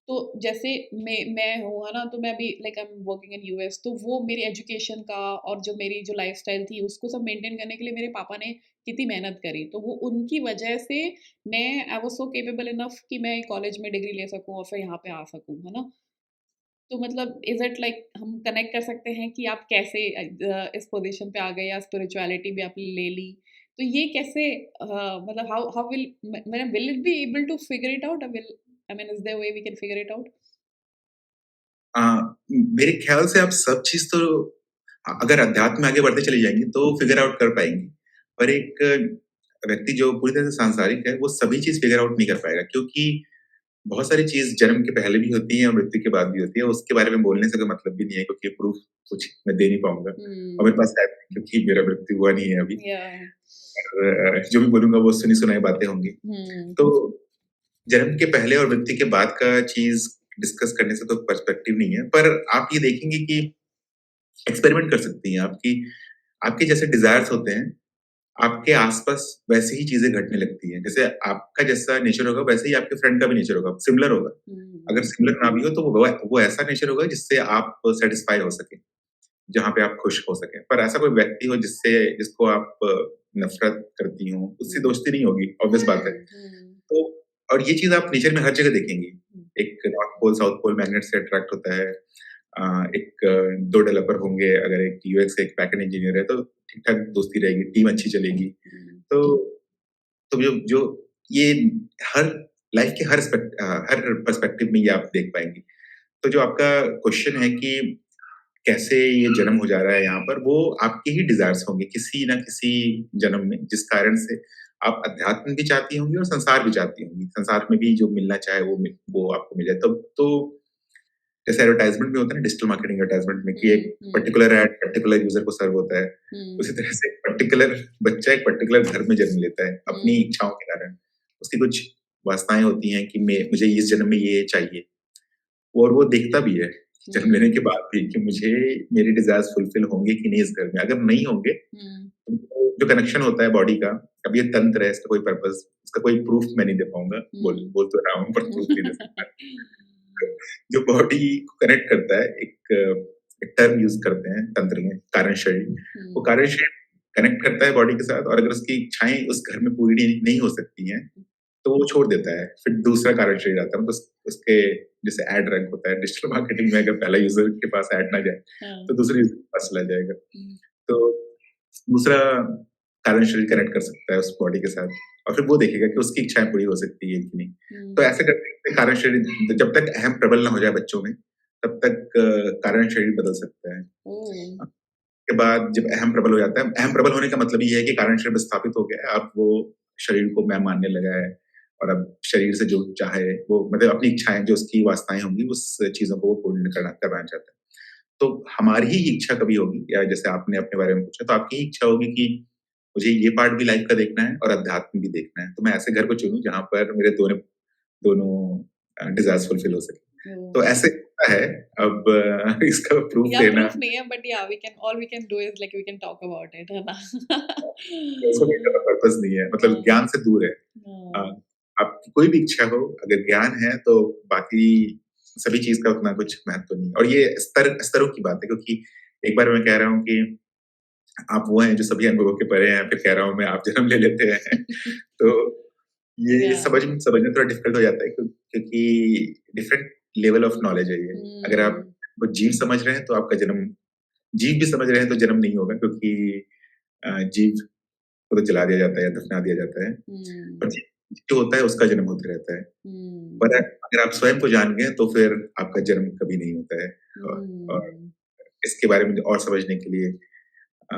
तो जैसे मैं हूँ, है ना? तो मैं अभी like I am working in US, तो वो मेरी एजुकेशन का और जो मेरी जो लाइफ़स्टाइल थी उसको सब मेंटेन करने के लिए मेरे पापा ने कितनी मेहनत करी। तो वो उनकी वजह से मैं I was so capable enough कि मैं कॉलेज में डिग्री ले सकूँ और फिर यहाँ पे आ सकूँ, है ना? तो मतलब इज़ इट लाइक हम कनेक्ट कर सकते हैं कि आप कैसे इस पोज़ीशन पे आ गए या स्पिरिचुअलिटी भी आपने ले ली। तो ये कैसे मतलब हाउ हाउ विल मतलब will it be able to figure it out? I mean is there a way we can figure it out? Uh, मेरे ख़्याल से आप सब चीज़ तो अगर अध्यात्म में आगे बढ़ते चले जाएँगे तो फ़िगर आउट कर पाएँगे। पर एक व्यक्ति जो पूरी तरह से सांसारिक है, वो सभी चीज़ फ़िगर आउट नहीं कर पाएगा क्योंकि बहुत सारी चीज़ जन्म के पहले भी होती हैं और मृत्यु के बाद भी होती है। उसके बारे में बोलने से कोई मतलब भी नहीं है क्योंकि प्रूफ़ कुछ मैं दे नहीं पाऊँगा और हुँ, मेरे पास है भी नहीं क्योंकि मेरा मृत्यु हुआ नहीं है अभी। याह और जो भी बोलूँगा वो सुनी-सुनाई बातें होंगी। हुँ, तो जन्म के पहले और मृत्यु के बाद का चीज़ डिस्कस करने से तो पर्सपेक्टिव नहीं है। पर आप ये देखेंगे कि एक्सपेरिमेंट कर सकती हैं आपकी आपके जैसे डिज़ायर्स होते हैं, आपके आस-पास वैसे ही चीज़ें घटने लगती हैं। जैसे आपका जैसा नेचर होगा वैसे ही आपके फ्रेंड का भी नेचर होगा, सिमिलर होगा। हुँ, अगर सिमिलर ना भी हो तो वो ऐसा नेचर होगा जिससे आप सैटिस्फाई हो सकें, जहाँ पे आप खुश हो सकें। पर ऐसा कोई व्यक्ति हो जिसको आप नफ़रत करती हों, उससे हुँ, दोस्ती नहीं होगी, ऑब्वियस बात है। हुँ, हुँ, तो और ये चीज़ आप नेचर में हर जगह देखेंगी। हुँ, एक north pole, south pole magnet से अट्रैक्ट होता है। एक 2 डेवलपर होंगे, अगर एक यूएक्स का एक बैकएंड इंजीनियर है, तो ठीक-ठाक दोस्ती रहेगी, टीम अच्छी चलेगी। हुँ, तो जो जो ये हर लाइफ के हर पर्सपेक्टिव में ये आप देख पाएँगी। तो जो आपका क्वेश्चन है कि कैसे ये जन्म हो जा रहा है यहाँ पर, वो आपके ही डिज़ायर्स होंगे किसी न किसी जन्म में, जिस कारण से आप अध्यात्म भी चाहती होंगी और संसार भी चाहती होंगी। संसार में भी जो मिलना चाहे वो आपको मिले। तब तो जैसे एडवर्टाइज़मेंट में होता है ना, डिजिटल मार्केटिंग एडवर्टाइज़मेंट में कि एक हुँ, हुँ, पर्टिकुलर ऐड पर्टिकुलर यूज़र को सर्व होता है। हुँ, उसी तरह से एक पर्टिकुलर बच्चा एक पर्टिकुलर घर में जन्म लेता है, अपनी हुँ, इच्छाओं के कारण। उसकी कुछ वासनाएँ होती हैं कि मुझे इस जन्म में ये चाहिए और वो देखता भी है जन्म लेने हुँ, के बाद भी कि मुझे मेरे डिज़ायर्स फुलफिल होंगे कि नहीं इस घर में। अगर नहीं होंगे, हुँ, तो जो कनेक्शन होता है बॉडी का, अब ये तंत्र है, इसका कोई पर्पज़ इसका कोई प्रूफ मैं नहीं दे पाऊँगा। बोल हुँ। बोल तो रहा हूँ पर प्रूफ नहीं दे सकता। जो बॉडी को कनेक्ट करता है, एक टर्म यूज़ करते हैं तंत्र में, कारण शरीर। वो हुँ, कारण शरीर कनेक्ट करता है बॉडी के साथ और अगर उसकी इच्छाएँ उस घर में पूरी नहीं हो सकती हैं, तो वो छोड़ देता है। फिर दूसरा कारण शरीर आता है, मतलब उसके जैसे ऐड रैंक होता है, डिजिटल मार्केटिंग में अगर पहला यूज़र के पास ऐड ना जाए, हाँ, तो दूसरे यूज़र के पास चला जाएगा। हुँ, तो दूसरा कारण शरीर कनेक्ट कर सकता है उस बॉडी के साथ और फिर वो देखेगा कि उसकी इच्छाएँ पूरी हो सकती है कि नहीं। तो हुँ, ऐसे करते-करते कारण शरीर जब तक अहम प्रबल ना हो जाए बच्चों में, तब तक कारण शरीर बदल सकता है। ओह! के बाद जब अहम प्रबल हो जाता है, अहम प्रबल होने का मतलब ये है कि कारण शरीर विस्थापित हो गया है, अब वो शरीर को मैं मानने लगा है और अब शरीर से जो चाहे वो मतलब अपनी इच्छाएँ जो उसकी वासनाएँ होंगी, उस चीज़ों को वो पूर्ण करना चाहता है। तो हमारी ही इच्छा कभी होगी या जैसे आपने अपने बारे में पूछा, तो आपकी ही इच्छा होगी कि मुझे ये पार्ट भी लाइफ का देखना है और अध्यात्म भी देखना है। तो मैं ऐसे घर को चुनूँ जहाँ पर मेरे दोनों दोनों डिज़ायर्स फुलफिल हो सकें। ओह! तो ऐसे होता है, अब इसका प्रूफ या देना प्रूफ नहीं है बट या we can do is like we can talk about it है ना? सोने का पर्पज़ नहीं है, मतलब हाँ, ज्ञान से दूर है। अ, हाँ, आपकी कोई भी इच्छा हो, अगर ज्ञान है तो बाकी सभी चीज़ का उतना कुछ महत्व नहीं है और ये स्तरों की बात है क्योंकि एक बार मैं कह रहा हूँ कि आप वो हैं जो सभी अनुभवों के परे हैं, फिर कह रहा हूँ मैं आप जन्म ले लेते हैं। तो ये या समझना थोड़ा डिफ़िकल्ट हो जाता है क्योंकि डिफरेंट लेवल ऑफ नॉलेज है ये। अगर आप हुँ, वो जीव समझ रहे हैं तो आपका जन्म जीव भी समझ रहे हैं तो जन्म नहीं होगा क्योंकि जीव वो तो जला दिया जाता है या दफना दिया जाता है। पर हुँ, जो होता है उसका जन्म होते रहता है। हुँ, पर अगर आप स्वयं को जान गए तो फिर आपका जन्म कभी नहीं होता है। और हुँ। इसके बारे में और समझने के लिए अ,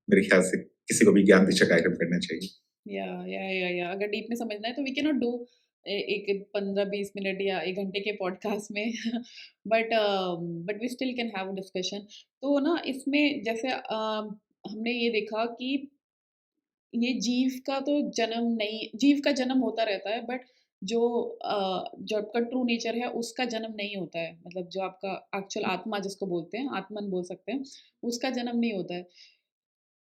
मेरे ख्याल से किसी को भी ज्ञान दीक्षा कार्यक्रम करना चाहिए। या अगर डीप में समझना है तो वी कैन नॉट डू एक 15-20 मिनट या 1 घंटे के पॉडकास्ट में but we still can have a discussion. तो ना इसमें जैसे हमने ये देखा कि ये जीव का जन्म होता रहता है बट जो जो आपका ट्रू नेचर है उसका जन्म नहीं होता है। मतलब जो आपका एक्चुअल आत्मा जिसको बोलते हैं, आत्मन बोल सकते हैं, उसका जन्म नहीं होता है।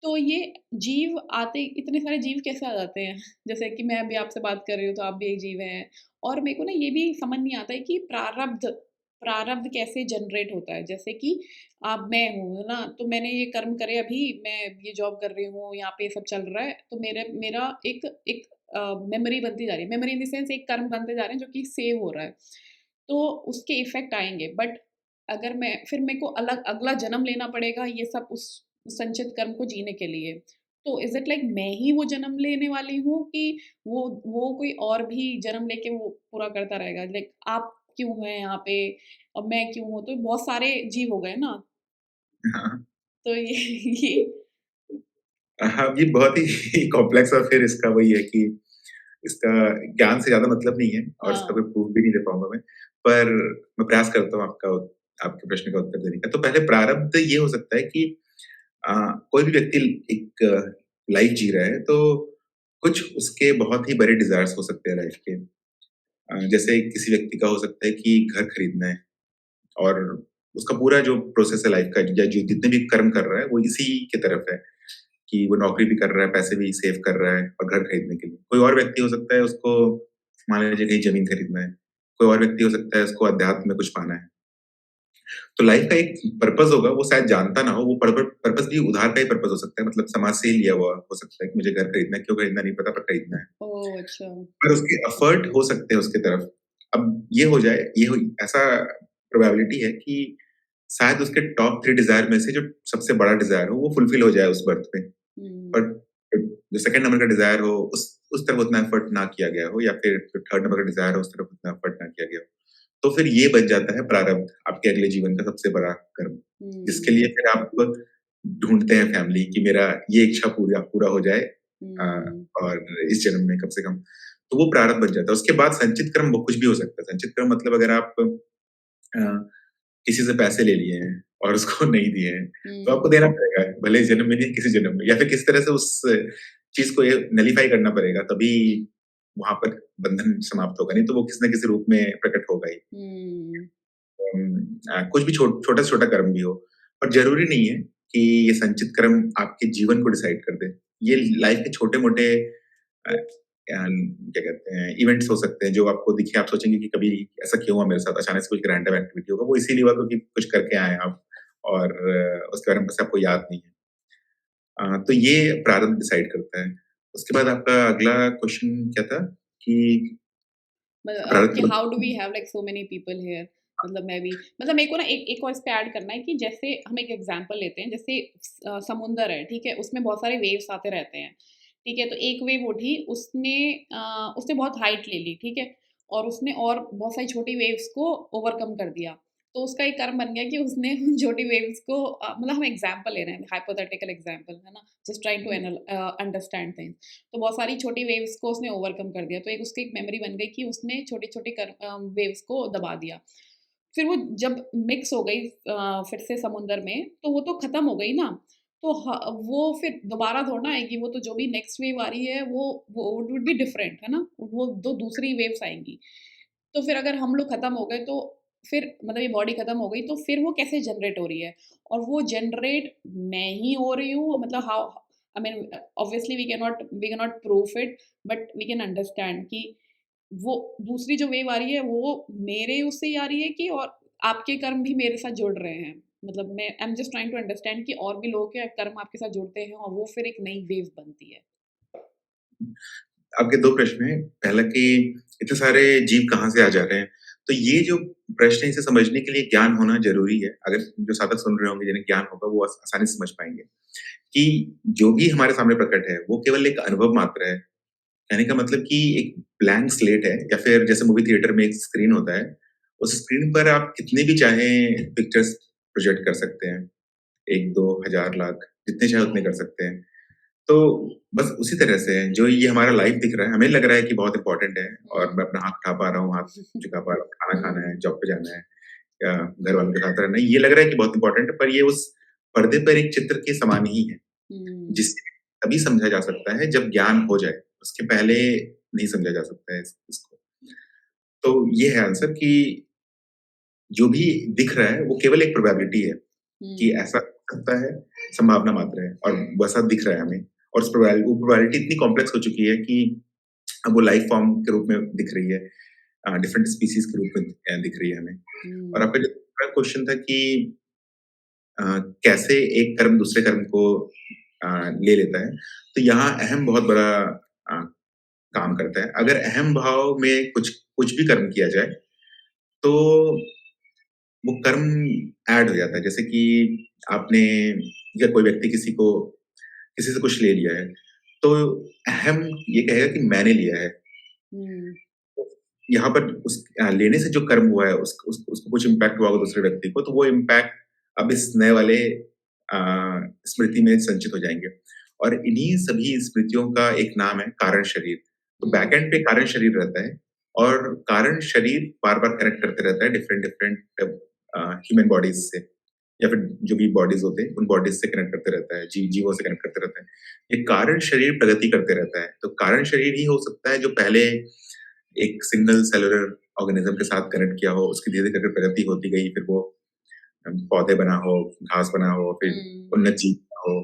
तो ये जीव आते इतने सारे जीव कैसे आ जाते हैं? जैसे कि मैं अभी आपसे बात कर रही हूँ तो आप भी एक जीव हैं और मेरे को ना ये भी समझ नहीं आता है कि प्रारब्ध प्रारब्ध कैसे जनरेट होता है? जैसे कि अब मैं हूँ, है ना? तो मैंने ये कर्म करे अभी मैं ये जॉब कर रही हूँ, यहाँ पे ये सब चल रहा है, तो मेरा एक एक मेमोरी बनती जा रही है। मेमोरी इन द सेंस एक कर्म बनते जा रहे हैं जो कि सेव हो रहा है। तो उसके इफ़ेक्ट आएँगे बट अगर मैं फिर मेरे को अलग अगला जन्म लेना पड़ेगा ये सब उस संचित कर्म को जीने के लिए। तो इज़ इट लाइक मैं ही वो जन्म लेने वाली हूँ कि वो कोई और भी जन्म लेके वो पूरा करता रहेगा? लाइक आप क्यों हैं यहाँ पे और मैं क्यों हूँ? तो बहुत सारे जीव हो गए ना, हाँ। तो ये ये हाँ, ये बहुत ही कॉम्प्लेक्स और फिर इसका वही है कि इसका ज्ञान से ज़्यादा मतलब नहीं है और इसका कोई हाँ। प्रूफ भी नहीं दे पाऊँगा मैं। पर मैं प्रयास करता हूँ आपके प्रश्न का उत्तर देने का। तो पहले प्रारब्ध ये हो सकता है कि अ, कोई भी व्यक्ति एक लाइफ़ जी रहा है, तो कुछ उसके बहुत ही बड़े डिज़ायर्स हो सकते हैं लाइफ़ के। जैसे किसी व्यक्ति का हो सकता है कि घर खरीदना है और उसका पूरा जो प्रोसेस है लाइफ़ का या जो जितने भी कर्म कर रहा है, वो इसी की तरफ है। कि वो नौकरी भी कर रहा है, पैसे भी सेव कर रहा है और घर खरीदने के लिए। कोई और व्यक्ति हो सकता है उसको मान लीजिए कहीं ज़मीन खरीदना है। कोई और व्यक्ति हो सकता है उसको अध्यात्म में कुछ पाना है। तो लाइफ़ का एक पर्पज़ होगा, वो शायद जानता ना हो, वो पर्पज़ भी उधार का ही पर्पज़ हो सकता है, मतलब समाज से ही लिया हुआ हो सकता है कि मुझे घर खरीदना है, क्यों खरीदना नहीं पता पर खरीदना है। ओह! अच्छा। पर उसके एफर्ट हो सकते हैं उसकी तरफ। अब ये हो जाए, ये हो ऐसा प्रोबेबिलिटी है कि शायद उसके टॉप 3 डिज़ायर में से जो सबसे बड़ा डिज़ायर हो, वो फुलफिल हो जाए उस बर्थ में। हुँ, बट जो सेकंड नंबर का डिज़ायर हो, उस तरफ उतना एफर्ट ना किया गया हो या फिर जो थर्ड नंबर का डिज़ायर हो, उस तरफ उतना एफर्ट ना किया गया हो। तो फिर ये बन जाता है प्रारब्ध, आपके अगले जीवन का सबसे बड़ा कर्म, जिसके लिए हुँ, फिर आप ढूँढते हैं फैमिली कि मेरा ये इच्छा पूरा पूरा हो जाए अ, हुँ, और इस जन्म में कम से कम। तो वो प्रारब्ध बन जाता है। उसके बाद संचित कर्म वो कुछ भी हो सकता है। संचित कर्म मतलब अगर आप किसी से पैसे ले लिए हैं और उसको नहीं दिए हैं, तो आपको हुँ, देना पड़ेगा, भले इस जन्म में नहीं, किसी जन्म में या फिर किसी तरह से उस चीज़ को ये नलीफाई करना पड़ेगा, तभी वहाँ पर बंधन समाप्त होगा, नहीं तो वो किसी न किसी रूप में प्रकट होगा ही। हुँ, कुछ भी छोटा से छोटा कर्म भी हो और ज़रूरी नहीं है कि ये संचित कर्म आपके जीवन को डिसाइड कर दे। ये लाइफ़ के छोटे-मोटे क्या कहते हैं, इवेंट्स हो सकते हैं जो आपको दिखे, आप सोचेंगे कि कभी ऐसा क्यों हुआ मेरे साथ? अचानक से कुछ रैंडम एक्टिविटी होगा, वो इसीलिए हुआ क्योंकि कुछ करके आए हैं आप और उसके बारे में बस आपको याद नहीं है। तो ये प्रारब्ध डिसाइड करता है। उसके बाद आपका अगला क्वेश्चन क्या था कि प्रारब्ध कि के हाउ डू वी बाद have like so many people here मतलब मैं भी मतलब मेरे को ना एक और इस पे ऐड करना है कि जैसे हम एक एग्जांपल लेते हैं जैसे समुंदर है ठीक है उसमें बहुत सारे वेव्स आते रहते हैं ठीक है तो एक वेव उठी उसने बहुत हाइट ले ली ठीक है और उसने और बहुत सारी छोटी वेव्स को ओवरकम कर दिया तो उसका एक कर्म बन गया कि उसने उन छोटी वेव्स को मतलब हम एग्जांपल ले रहे हैं हाइपोथेटिकल एग्जांपल है ना just trying to understand things तो बहुत सारी छोटी वेव्स को उसने ओवरकम कर दिया तो एक उसकी एक मेमोरी बन गई कि उसने छोटी-छोटी वेव्स को दबा दिया। फिर वो जब मिक्स हो गई फिर से समुद्र में, तो वो तो खत्म हो गई ना। तो वो फिर दोबारा थोड़ा ना आएगी, वो तो जो भी नेक्स्ट वेव आ रही है वो इट वुड बी डिफरेंट है ना? वो 2 दूसरी वेव्स आएँगी। तो फिर अगर हम लोग खत्म हो गए तो फिर मतलब ये बॉडी खत्म हो गई तो फिर वो कैसे जनरेट हो रही है? और वो जनरेट मैं ही हो रही हूँ मतलब how I mean obviously we can not proof it but we can understand कि वो दूसरी जो वेव आ रही है वो मेरे उससे ही आ रही है कि और आपके कर्म भी मेरे साथ जुड़ रहे हैं। मतलब मैं I am just trying to understand कि और भी लोगों के कर्म आपके साथ जुड़ते हैं और वो फिर एक नई वेव बनती है। आपके 2 प्रश्न हैं। पहला कि इतने सारे जीव कहाँ से आ जा रहे हैं? तो ये जो प्रश्न है, इसे समझने के लिए ज्ञान होना ज़रूरी है। अगर जो साधक सुन रहे होंगे, जिन्हें ज्ञान होगा, वो आसानी से समझ पाएँगे कि जो भी हमारे सामने प्रकट है, वो केवल एक अनुभव मात्र है। कहने का मतलब कि एक ब्लैंक स्लेट है, या फिर जैसे मूवी थिएटर में एक स्क्रीन होता है, उस स्क्रीन पर आप कितने भी चाहें पिक्चर्स प्रोजेक्ट कर सकते हैं। 1, 2, हज़ार, लाख, जितने चाहे उतने कर सकते हैं। तो बस उसी तरह से है, जो ये हमारा लाइफ दिख रहा है, हमें लग रहा है कि बहुत इम्पोर्टेंट है और हुँ। मैं अपना हाथ उठा पा रहा हूँ, हाथ झुका पा रहा हूँ, खाना खाना है, जॉब पे जाना है या घर वालों के साथ रहना है, ये लग रहा है कि बहुत इम्पोर्टेंट है, पर ये उस पर्दे पर एक चित्र के समान ही है, हुँ। जिसे तभी समझा जा सकता है जब ज्ञान हो जाए, उसके पहले नहीं समझा जा सकता है इसको। तो ये है आंसर कि जो भी दिख रहा है, वो केवल एक प्रोबेबिलिटी है कि हुँ। ऐसा हो सकता है, संभावना मात्र है और वैसा दिख रहा है हमें, और उस वो प्रोबेबिलिटी इतनी कॉम्प्लेक्स हो चुकी है कि अब वो लाइफ फॉर्म के रूप में दिख रही है, डिफरेंट स्पीशीज़ के रूप में दिख रही है हमें। और हुँ। आपका जो दूसरा क्वेश्चन था कि अ, कैसे एक कर्म दूसरे कर्म को अ, ले लेता है, तो यहाँ अहम बहुत बड़ा अ, काम करता है। अगर अहम भाव में कुछ कुछ भी कर्म किया जाए, तो वो कर्म ऐड हो जाता है। जैसे कि आपने, या कोई व्यक्ति किसी से कुछ ले लिया है, तो अहम ये कहेगा कि मैंने लिया है। हुँ। यहाँ पर लेने से जो कर्म हुआ है, उसको कुछ इम्पैक्ट हुआ होगा दूसरे व्यक्ति को, तो वो इम्पैक्ट अब इस नए वाले स्मृति में संचित हो जाएँगे। और इन्हीं सभी स्मृतियों का एक नाम है कारण शरीर। तो बैक हुँ। एंड पे कारण शरीर रहता है, और कारण शरीर बार-बार कनेक्ट करते रहता है डिफरेंट-डिफरेंट ह्यूमन बॉडीज़ से, या फिर जो भी बॉडीज़ होते हैं, उन बॉडीज़ से कनेक्ट करते रहता है, जीवों से कनेक्ट करते रहता है। ये कारण शरीर प्रगति करते रहता है, तो कारण शरीर ही हो सकता है जो पहले एक सिंगल सेलुलर ऑर्गेनिज्म के साथ कनेक्ट किया हो, उसकी धीरे-धीरे करके प्रगति होती गई, फिर वो पौधे बना हो, घास बना हो, फिर हुँ। उन्नत जीव बना हो,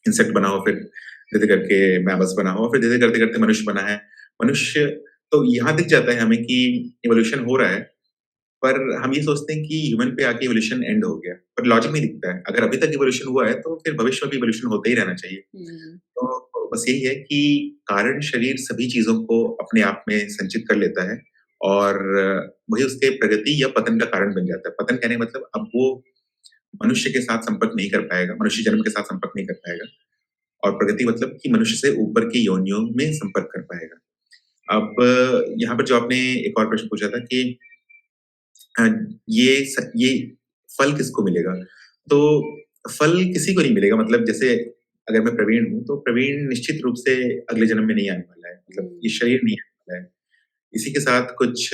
इंसेक्ट बना हो, फिर धीरे-धीरे करके मैमल्स बना हो, फिर धीरे-धीरे करते-करते मनुष्य बना है। मनुष्य, तो यहाँ दिख जाता है हमें कि इवोल्यूशन हो रहा है, पर हम ये सोचते हैं कि ह्यूमन पे आके इवोल्यूशन एंड हो गया, पर लॉजिक नहीं दिखता है। अगर अभी तक इवोल्यूशन हुआ है, तो फिर भविष्य में भी इवोल्यूशन होता ही रहना चाहिए। हुँ। तो बस यही है कि कारण शरीर सभी चीज़ों को अपने आप में संचित कर लेता है, और वही उसके प्रगति या पतन का कारण बन जाता है। पतन कहने का मतलब, अब वो मनुष्य के साथ संपर्क नहीं कर पाएगा, मनुष्य जन्म के साथ संपर्क नहीं कर पाएगा, और प्रगति मतलब कि मनुष्य से ऊपर की योनियों में संपर्क कर पाएगा। अब यहाँ पर जो आपने एक और प्रश्न पूछा था कि अ, ये फल किसको मिलेगा? तो फल किसी को नहीं मिलेगा, मतलब जैसे अगर मैं प्रवीण हूँ, तो प्रवीण निश्चित रूप से अगले जन्म में नहीं आने वाला है। मतलब ये हुँ। शरीर नहीं आने वाला है। इसी के साथ कुछ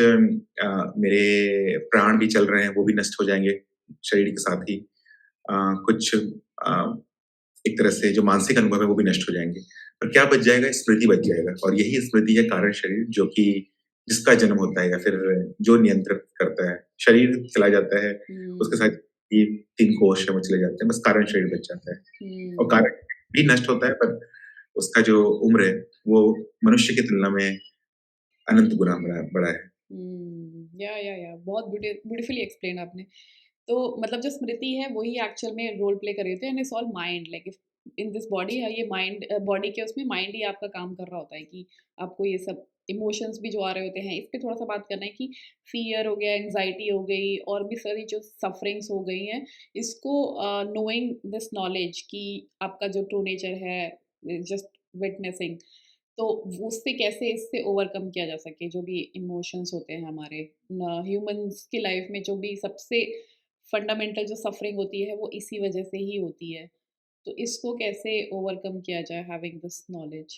मेरे प्राण भी चल रहे हैं, वो भी नष्ट हो जाएँगे शरीर के साथ ही। अ, कुछ एक तरह से जो मानसिक अनुभव है, वो भी नष्ट हो जाएँगे। पर क्या बच जाएगा? स्मृति बच जाएगा, और यही स्मृति है कारण शरीर, जो कि जिसका जन्म होता है, या फिर जो नियंत्रित करता है। शरीर चला जाता है, उसके हुँ। साथ ये 3 कोश हैं, वो चले जाते हैं, बस कारण शरीर बच जाता है। और हुँ। कारण भी नष्ट होता है, पर उसका जो उम्र है, वो मनुष्य की तुलना में अनंत गुना बड़ा है। हुँ। या बहुत ब्यूटीफुली एक्सप्लेन आपने। तो मतलब जो स्मृति है वही एक्चुअल में रोल प्ले कर रही होती है and it's all mind like if in this body है ये माइंड बॉडी के उसमें माइंड ही आपका काम कर रहा होता है कि आपको ये सब इमोशंस भी जो आ रहे होते हैं इस पे थोड़ा सा बात करना है कि फियर हो गया एंजाइटी हो गई और भी सारी जो सफरिंग्स हो गई हैं इसको नोइंग दिस नॉलेज कि आपका जो ट्रू नेचर है जस्ट विटनेसिंग तो उससे कैसे इससे ओवरकम किया जा सके जो भी इमोशंस होते हैं हमारे ह्यूमंस की लाइफ में जो भी सबसे फंडामेंटल जो सफरिंग होती है वो इसी वजह से ही होती है तो इसको कैसे ओवरकम किया जाए हैविंग दिस नॉलेज।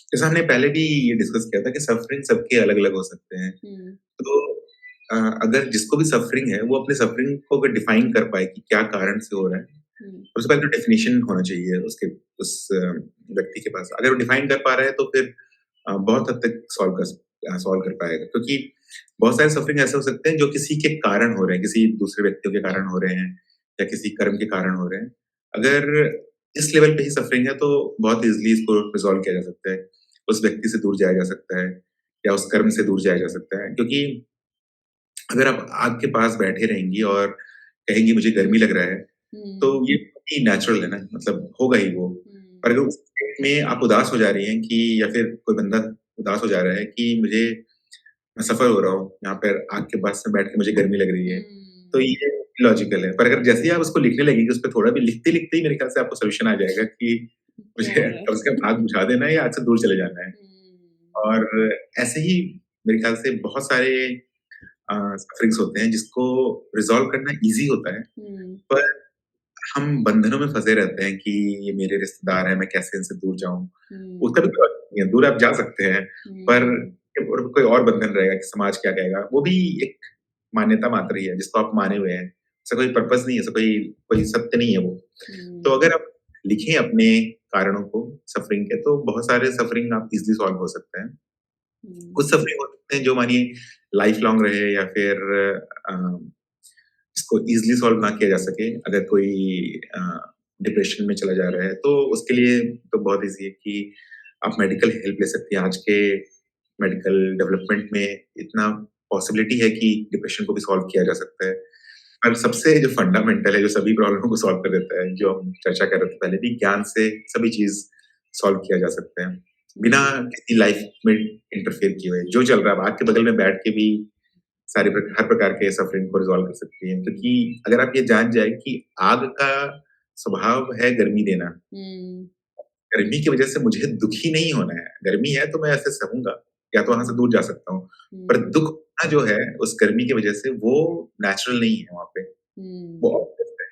जैसा हमने पहले भी ये डिस्कस किया था कि सफ़रिंग सबके अलग-अलग हो सकते हैं। हम्म। तो अगर जिसको भी सफ़रिंग है, वो अपने सफ़रिंग को अगर डिफाइन कर पाए कि क्या कारण से हो रहा है, हम्म। उसके बाद तो डेफिनिशन होना चाहिए उस व्यक्ति के पास। अगर वो डिफाइन कर पा रहा है, तो फिर बहुत हद तक सॉल्व कर पाएगा, क्योंकि बहुत सारे सफ़रिंग ऐसे हो सकते हैं जो किसी के कारण हो रहे हैं, किसी दूसरे व्यक्तियों के कारण हो रहे हैं, या किसी कर्म के कारण हो रहे हैं। अगर इस लेवल पे ही सफ़रिंग है, तो बहुत ईज़िली इसको रिज़ॉल्व किया जा सकता है। उस व्यक्ति से दूर जाया जा सकता है, या उस कर्म से दूर जाया जा सकता है, क्योंकि अगर आप आग के पास बैठे रहेंगी और कहेंगी मुझे गर्मी लग रहा है, तो हम्म। ये बहुत ही नेचुरल है ना, मतलब होगा ही वो। हम्म। पर अगर उस स्टेट में आप उदास हो जा रही हैं, कि या फिर कोई बंदा उदास हो जा रहा है कि मुझे मैं सफ़र हो रहा हूँ, यहाँ पर आग के पास में बैठ के मुझे गर्मी लग रही है, तो हुँ। ये इलॉजिकल है। पर अगर जैसे ही आप उसको लिखने लगेंगे, उस पे थोड़ा भी लिखते-लिखते ही मेरे ख्याल से आपको सॉल्यूशन आ जाएगा कि क्या मुझे हो रहा है? कम से कम आग बुझा देना है या आग से दूर चले जाना है। हुँ। और ऐसे ही मेरे ख्याल से बहुत सारे सफ़रिंग्स होते हैं जिसको रिज़ॉल्व करना ईज़ी होता है, हुँ, पर हम बंधनों में फँसे रहते हैं कि ये मेरे रिश्तेदार हैं, मैं कैसे इनसे दूर जाऊँ? उसका भी हुँ, कोई अर्थ नहीं है, दूर आप जा सकते हैं, पर हुँ, और कोई और बंधन रहेगा कि समाज क्या कहेगा? वो भी एक मान्यता मात्र ही है, जिसको आप माने हुए हैं। उसका कोई पर्पज़ नहीं है, उसका कोई कोई सत्य नहीं है वो। तो हुँ, अगर आप लिखें अपने कारणों को सफ़रिंग के, तो बहुत सारे सफ़रिंग आप ईज़िली सॉल्व हो सकते हैं। हुँ, कुछ सफ़रिंग हो सकते हैं जो मानिए लाइफ़ लॉन्ग रहे या फिर अ, इसको ईज़िली सॉल्व ना किया जा सके। अगर कोई डिप्रेशन में चला जा रहा है, तो उसके लिए तो बहुत ईज़ी है कि आप मेडिकल हेल्प ले सकती हैं। आज के मेडिकल डेवलपमेंट में इतना पॉसिबिलिटी है कि डिप्रेशन को भी सॉल्व किया जा सकता है। पर सबसे जो फंडामेंटल है, जो सभी प्रॉब्लम को सॉल्व कर देता है, जो हम चर्चा कर रहे थे पहले भी, ज्ञान से सभी चीज़ सॉल्व किया जा सकता है, बिना हुँ, किसी लाइफ़ में इंटरफेयर किए हुए। जो चल रहा है, आप आग के बगल में बैठ के भी हर प्रकार के सफ़रिंग को रिज़ॉल्व कर सकती हैं। क्योंकि अगर आप ये जान जाएँ कि आग का स्वभाव है गर्मी देना, हुँ, गर्मी की वज़ह से मुझे दुखी नहीं होना है। गर्मी है तो मैं ऐसे सहूँगा, या तो वहाँ से दूर जा सकता हूँ। पर हुँ, दुःख होना जो है उस गर्मी की वज़ह से, वो नेचुरल नहीं है वहाँ पे, वो हुँ, ऑब्वियस है।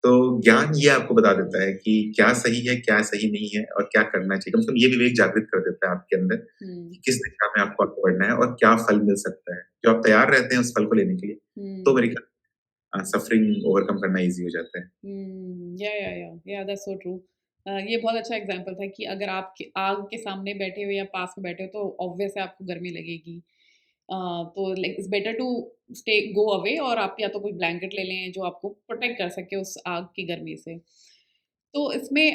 तो ज्ञान ये आपको बता देता है कि क्या सही है, क्या सही नहीं है और क्या करना चाहिए। कम से कम ये विवेक जागृत कर देता है आपके अंदर हुँ, कि किस दिशा में आपको आगे बढ़ना है और क्या फल मिल सकता है। जो आप तैयार रहते हैं उस फल को लेने के लिए, तो हुँ, मेरे ख्याल सफ़रिंग ओवरकम करना ईज़ी हो जाता है। हुँ, या दैट्स सो ट्रू। ये बहुत अच्छा एग्ज़ाम्पल था कि अगर आप के आग के सामने बैठे हो या पास में बैठे हो तो ऑब्वियस है आपको गर्मी लगेगी। अ, तो like it's better to stay go away और आप या तो कोई ब्लैंकेट ले लें जो आपको प्रोटेक्ट कर सके उस आग की गर्मी से। तो इसमें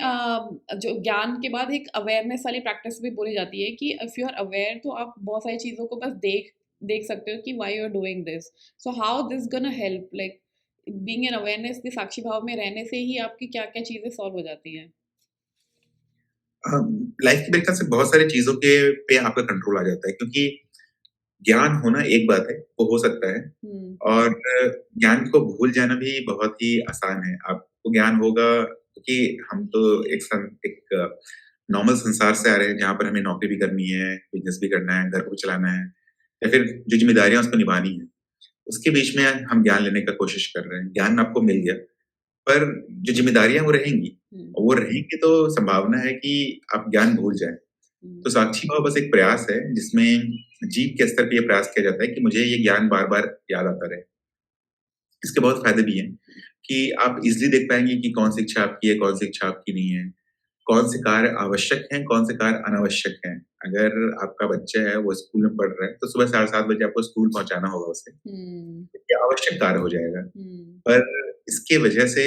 जो ज्ञान के बाद एक अवेयरनेस वाली प्रैक्टिस भी बोली जाती है कि इफ़ यू आर अवेयर तो आप बहुत सारी चीज़ों को बस देख देख सकते हो कि why you are doing this. So how this gonna help like being an awareness के साक्षी भाव में रहने से ही आपकी क्या-क्या चीज़ें सॉल्व हो जाती हैं? लाइफ़ की मेरे ख्याल से बहुत सारी चीज़ों के पे आपका कंट्रोल आ जाता है, क्योंकि ज्ञान होना एक बात है, वो हो सकता है, हुँ, और ज्ञान को भूल जाना भी बहुत ही आसान है। आपको ज्ञान होगा क्योंकि हम तो एक नॉर्मल संसार से आ रहे हैं, जहाँ पर हमें नौकरी भी करनी है, बिज़नेस भी करना है, घर को भी चलाना है, या फिर जो ज़िम्मेदारियाँ उसको निभानी है। उसके बीच में हम ज्ञान लेने का कोशिश कर रहे हैं। ज्ञान आपको मिल गया, पर जो ज़िम्मेदारियाँ वो रहेंगी, हुँ, और वो रहेंगी तो संभावना है कि आप ज्ञान भूल जाएँ। हुँ, तो साक्षी भाव बस एक प्रयास है, जिसमें जीव के स्तर पे ये प्रयास किया जाता है कि मुझे ये ज्ञान बार-बार याद आता रहे। इसके बहुत फ़ायदे भी हैं कि आप इज़िली देख पाएँगे कि कौन-सी इच्छा आपकी है, कौन-सी इच्छा आपकी नहीं है। कौन से कार्य आवश्यक हैं, कौन से कार्य अनावश्यक हैं। अगर आपका बच्चा है, वो स्कूल में पढ़ रहा है, तो सुबह साढ़े 7 बजे आपको स्कूल पहुँचाना होगा उसे। हुँ, ये आवश्यक कार्य हो जाएगा। हुँ, पर इसके वजह से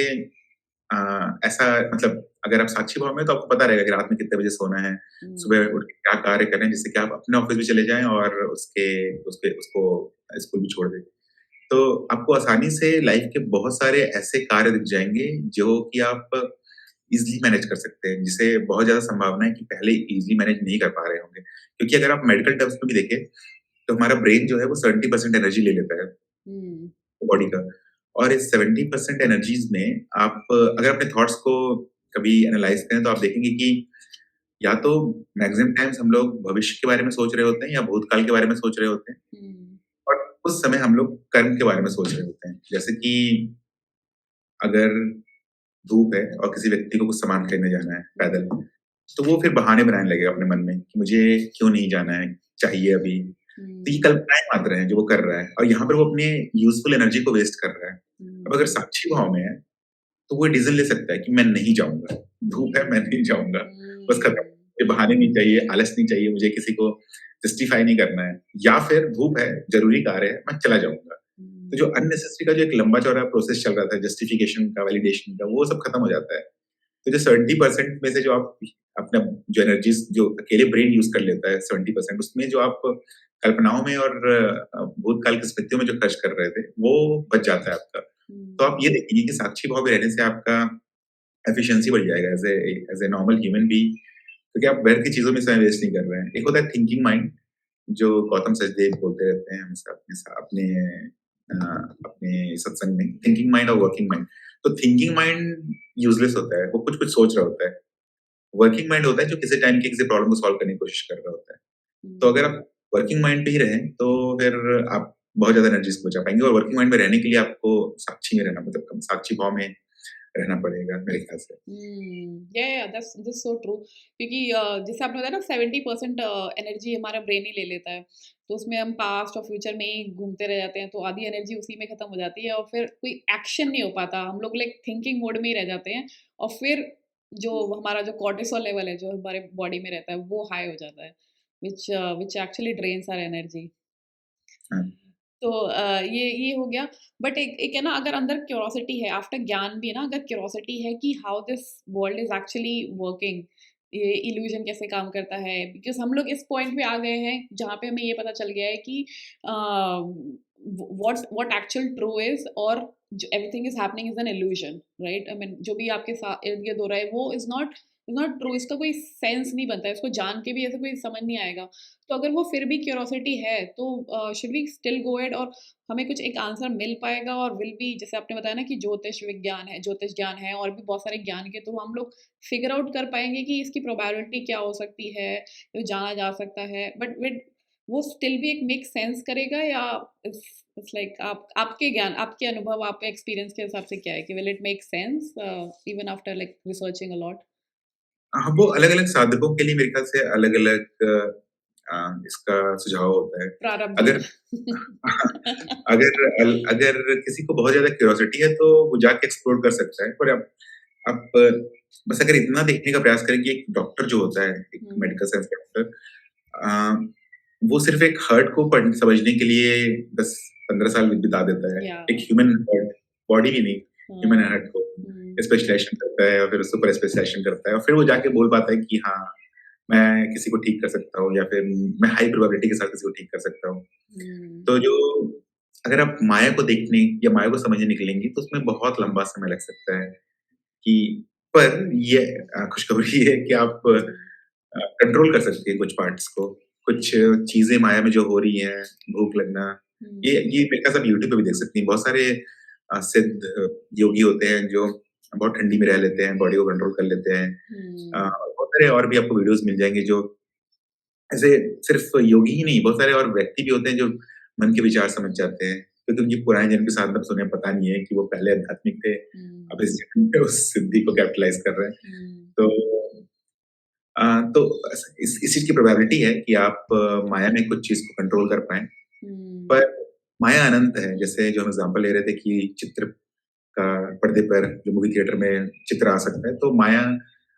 अ, ऐसा मतलब अगर आप साक्षी भाव में हैं, तो आपको पता रहेगा कि रात में कितने बजे सोना है, हुँ, सुबह उठ के क्या कार्य करना है, जिससे कि आप अपने ऑफ़िस भी चले जाएँ और उसको स्कूल भी छोड़ दें। तो आपको आसानी से लाइफ़ के बहुत सारे ऐसे कार्य दिख जाएँगे, जो कि आप ईज़िली मैनेज कर सकते हैं, जिसे बहुत ज़्यादा संभावना है कि पहले ईज़िली मैनेज नहीं कर पा रहे होंगे। क्योंकि अगर आप मेडिकल टर्म्स में भी देखें, तो हमारा ब्रेन जो है वो 70% एनर्जी ले लेता है हुँ, बॉडी का, और इस 70% एनर्जीज़ में आप अगर अपने थॉट्स को कभी एनालाइज़ करें, तो आप देखेंगे कि या तो मैक्सिमम टाइम्स हम लोग भविष्य के बारे में सोच रहे होते हैं या भूतकाल के बारे में सोच रहे होते हैं, हुँ, और उस समय हम लोग कर्म के बारे में सोच रहे होते हैं। जैसे कि अगर धूप है और किसी व्यक्ति को कुछ सामान खरीदने जाना है पैदल, तो वो फिर बहाने बनाने लगेगा अपने मन में कि मुझे क्यों नहीं जाना है, चाहिए अभी। तो ये हुँ, कल्पनाएँ मात्र हैं जो वो कर रहा है, और यहाँ पर वो अपने यूज़फुल एनर्जी को वेस्ट कर रहा है। अब अगर हुँ, साक्षी भाव में है, तो वो डिसीज़न ले सकता है कि मैं नहीं जाऊँगा, धूप है मैं नहीं जाऊँगा, बस खत्म। हुँ, मुझे बहाने नहीं चाहिए, आलस नहीं चाहिए, मुझे किसी को जस्टिफाई नहीं करना है, या फिर धूप है, ज़रूरी कार्य है, मैं चला जाऊँगा। तो जो हुँ, अननेसेसरी का जो एक लंबा-चौड़ा प्रोसेस चल रहा था जस्टिफिकेशन का, वैलिडेशन का, वो सब खत्म हो जाता है। तो जो 70% में से जो आप अपना जो एनर्जीज़ जो अकेले ब्रेन यूज़ कर लेता है 70%, उसमें जो आप कल्पनाओं में और भूतकाल की स्मृतियों में जो खर्च कर रहे थे, वो बच जाता है आपका। तो आप हुँ, ये देखेंगे कि साक्षी भाव में रहने से आपका एफिशिएंसी बढ़ जाएगा as a normal human being, क्योंकि आप व्यर्थ की चीज़ों में समय वेस्ट नहीं कर रहे हैं। एक होता है थिंकिंग माइंड, जो गौतम सचदेव बोलते रहते हैं हमेशा अपने अपने सत्संग में, थिंकिंग माइंड और वर्किंग माइंड। तो थिंकिंग माइंड यूज़लेस होता है, वो कुछ-कुछ सोच रहा होता है। वर्किंग माइंड होता है जो किसी टाइम की किसी प्रॉब्लम को सॉल्व करने की कोशिश कर रहा होता है। तो हुँ। अगर आप वर्किंग माइंड पे ही रहें, तो फिर आप बहुत ज़्यादा एनर्जी को बचा पाएँगे और वर्किंग माइंड में रहने के लिए आपको साक्षी में रहना मतलब कम साक्षी भाव में रहना पड़ेगा मेरे ख्याल से। या दैट्स सो ट्रू क्योंकि जैसे आपने बताया ना 70% एनर्जी हमारा ब्रेन ही ले लेता है। तो उसमें हम पास्ट और फ्यूचर में ही घूमते रह जाते हैं, तो आधी एनर्जी उसी में खत्म हो जाती है और फिर कोई एक्शन नहीं हो पाता। हम लोग लाइक थिंकिंग मोड में ही रह जाते हैं और फिर जो हमारा जो कॉर्टिसोल लेवल है, जो हमारे बॉडी में रहता है, वो हाई हो जाता है, which actually drains our energy. हाँ। तो ये हो गया बट एक एक है ना अगर अंदर क्यूरोसिटी है आफ्टर ज्ञान भी है ना अगर क्यूरोसिटी है कि how this world is actually working ये इल्यूजन कैसे काम करता है बिकॉज हम लोग इस पॉइंट पे आ गए हैं जहाँ पे हमें ये पता चल गया है कि व्हाट एक्चुअल ट्रू इज और जो everything is happening is an illusion right I mean जो भी आपके साथ इर्द गिर्द हो रहा है वो इज नॉट ट्रू इसका कोई सेंस नहीं बनता है इसको जान के भी ऐसा कोई समझ नहीं आएगा तो अगर वो फिर भी क्यूरोसिटी है तो should we still go ahead और हमें कुछ एक आंसर मिल पाएगा और विल बी जैसे आपने बताया ना कि ज्योतिष ज्ञान है और भी बहुत सारे ज्ञान के थ्रू हम लोग फिगर आउट कर पाएंगे कि इसकी प्रोबेबिलिटी क्या हो सकती है जो जाना जा सकता है बट विद वो स्टिल भी एक मेक सेंस करेगा या इट्स लाइक आप आपके ज्ञान आपके अनुभव आपके एक्सपीरियंस के हिसाब से क्या है कि will it make sense even after like researching a lot हाँ, वो अलग-अलग साधकों के लिए मेरे ख्याल से अलग-अलग इसका सुझाव होता है। प्रारब्ध अगर अगर किसी को बहुत ज़्यादा क्यूरियोसिटी है तो वो जाके एक्सप्लोर कर सकता है। पर आप बस अगर इतना देखने का प्रयास करें कि एक डॉक्टर जो होता है, एक हम्म मेडिकल साइंस का डॉक्टर वो सिर्फ़ एक हर्ट को समझने के लिए 10-15 साल बिता देता है। या एक ह्यूमन हर्ट, बॉडी भी नहीं, ह्यूमन हाँ हर्ट को हम्म स्पेशलाइज़ेशन करता है और फिर उसके ऊपर स्पेशलाइज़ेशन करता है और फिर वो जाके बोल पाता है कि हाँ, मैं किसी को ठीक कर सकता हूँ या फिर मैं हाई प्रोबेबिलिटी के साथ किसी को ठीक कर सकता हूँ। हम्म तो जो अगर आप माया को देखने या माया को समझने निकलेंगे तो उसमें बहुत लंबा समय लग सकता है कि पर ये खुशखबरी ये है कि आप हम्म कंट्रोल कर सकते हैं कुछ पार्ट्स को। कुछ चीज़ें माया में जो हो रही हैं, भूख लगना, हम्म ये मेरे ख्याल से आप यूट्यूब पे भी देख सकती हैं। बहुत सारे सिद्ध योगी होते हैं जो बहुत ठंडी में रह लेते हैं, बॉडी को कंट्रोल कर लेते हैं। हम्म बहुत सारे और भी आपको वीडियोज़ मिल जाएँगे जो ऐसे सिर्फ योगी ही नहीं, बहुत सारे और व्यक्ति भी होते हैं जो मन के विचार समझ जाते हैं, क्योंकि उनकी पुराने जन्म की साधना तो उन्हें पता नहीं है कि वो पहले आध्यात्मिक थे, अब हम्म इस जन्म में उस सिद्धि को कैपिटलाइज़ कर रहे हैं। हम्म तो तो इस चीज़ की प्रोबेबिलिटी है कि आप माया में कुछ चीज़ को कंट्रोल कर पाएँ, हम्म पर माया अनंत है। जैसे जो हम एग्ज़ाम्पल ले रहे थे कि चित्र का पर्दे पर जो मूवी थिएटर में चित्र आ सकता है, तो माया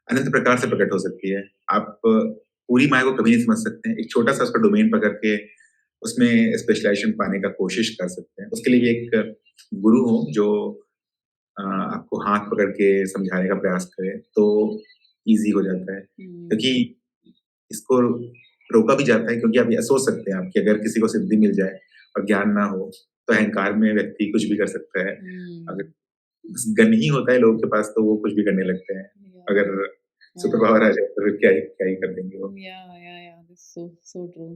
अनंत प्रकार से प्रकट हो सकती है। आप पूरी माया को कभी नहीं समझ सकते हैं। एक छोटा-सा उसका डोमेन पकड़ के उसमें स्पेशलाइज़ेशन पाने का कोशिश कर सकते हैं। उसके लिए भी एक गुरु हो जो आपको हाथ पकड़ के समझाने का प्रयास करे, तो ईज़ी हो जाता है। क्योंकि हम्म इसको रोका भी जाता है क्योंकि आप ये सोच सकते हैं आप कि अगर किसी को सिद्धि मिल जाए और ज्ञान ना हो, तो अहंकार में व्यक्ति कुछ भी कर सकता है। अगर हम्म बस गन ही होता है लोगों के पास तो वो कुछ भी करने लगते हैं। या अगर सुपर हाँ पावर आ जाए तो फिर क्या ही कर देंगे वो। या दिस सो सो ट्रू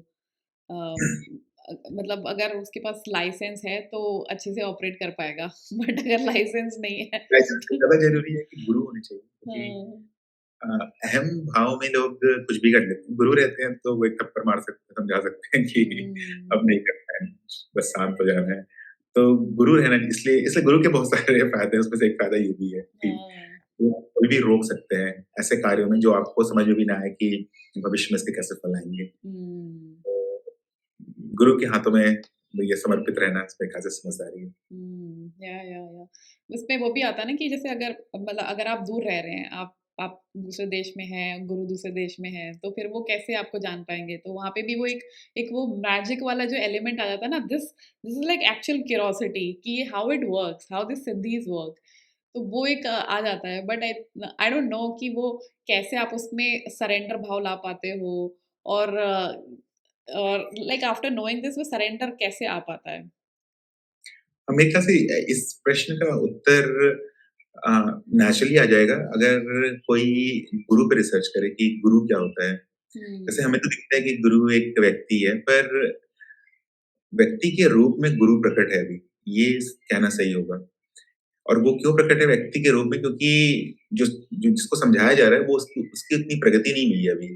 मतलब अगर उसके पास लाइसेंस है तो अच्छे से ऑपरेट कर पाएगा बट अगर लाइसेंस नहीं है लाइसेंस से तो ज़्यादा ज़रूरी है कि गुरु होने चाहिए क्योंकि हाँ अ, अहम भाव में लोग कुछ भी कर लेते हैं। गुरु रहते हैं तो वो एक थप्पड़ मार सकते हैं, समझा सकते हैं कि हम्म अब नहीं करना है, बस शांत हो जाना है। तो गुरु रहना इसलिए इसलिए गुरु के बहुत सारे फ़ायदे हैं, उसमें से एक फ़ायदा ये भी है कि हाँ वो कभी भी रोक सकते हैं ऐसे कार्यों में जो आपको समझ में भी ना आए कि भविष्य में इसके कैसे फल आएँगे। हम्म तो गुरु के हाथों में ये समर्पित रहना इसमें खासा समझदारी है। या उसमें वो भी आता है ना कि जैसे अगर मतलब अगर आप दूर रह रहे हैं आप दूसरे देश में हैं गुरु दूसरे देश में है तो फिर वो कैसे आपको जान पाएंगे तो वहां पे भी वो एक एक वो मैजिक वाला जो एलिमेंट आ जाता है ना this this is like actual curiosity कि how it works how this सिद्धीज वर्क तो वो एक आ जाता है बट आई डोंट नो कि वो कैसे आप उसमें सरेंडर भाव ला पाते हो और और लाइक आफ्टर नोइंग दिस वो सरेंडर कैसे आ पाता है मेरे ख्याल से इस प्रश्न का उत्तर नेचुरली आ जाएगा अगर कोई गुरु पे रिसर्च करे कि गुरु क्या होता है। जैसे हुँ। हमें तो दिखता है कि गुरु एक व्यक्ति है, पर व्यक्ति के रूप में गुरु प्रकट है अभी, ये कहना सही होगा। और वो क्यों प्रकट है व्यक्ति के रूप में? क्योंकि जिसको समझाया जा रहा है वो उसकी उसकी उतनी प्रगति नहीं हुई है अभी,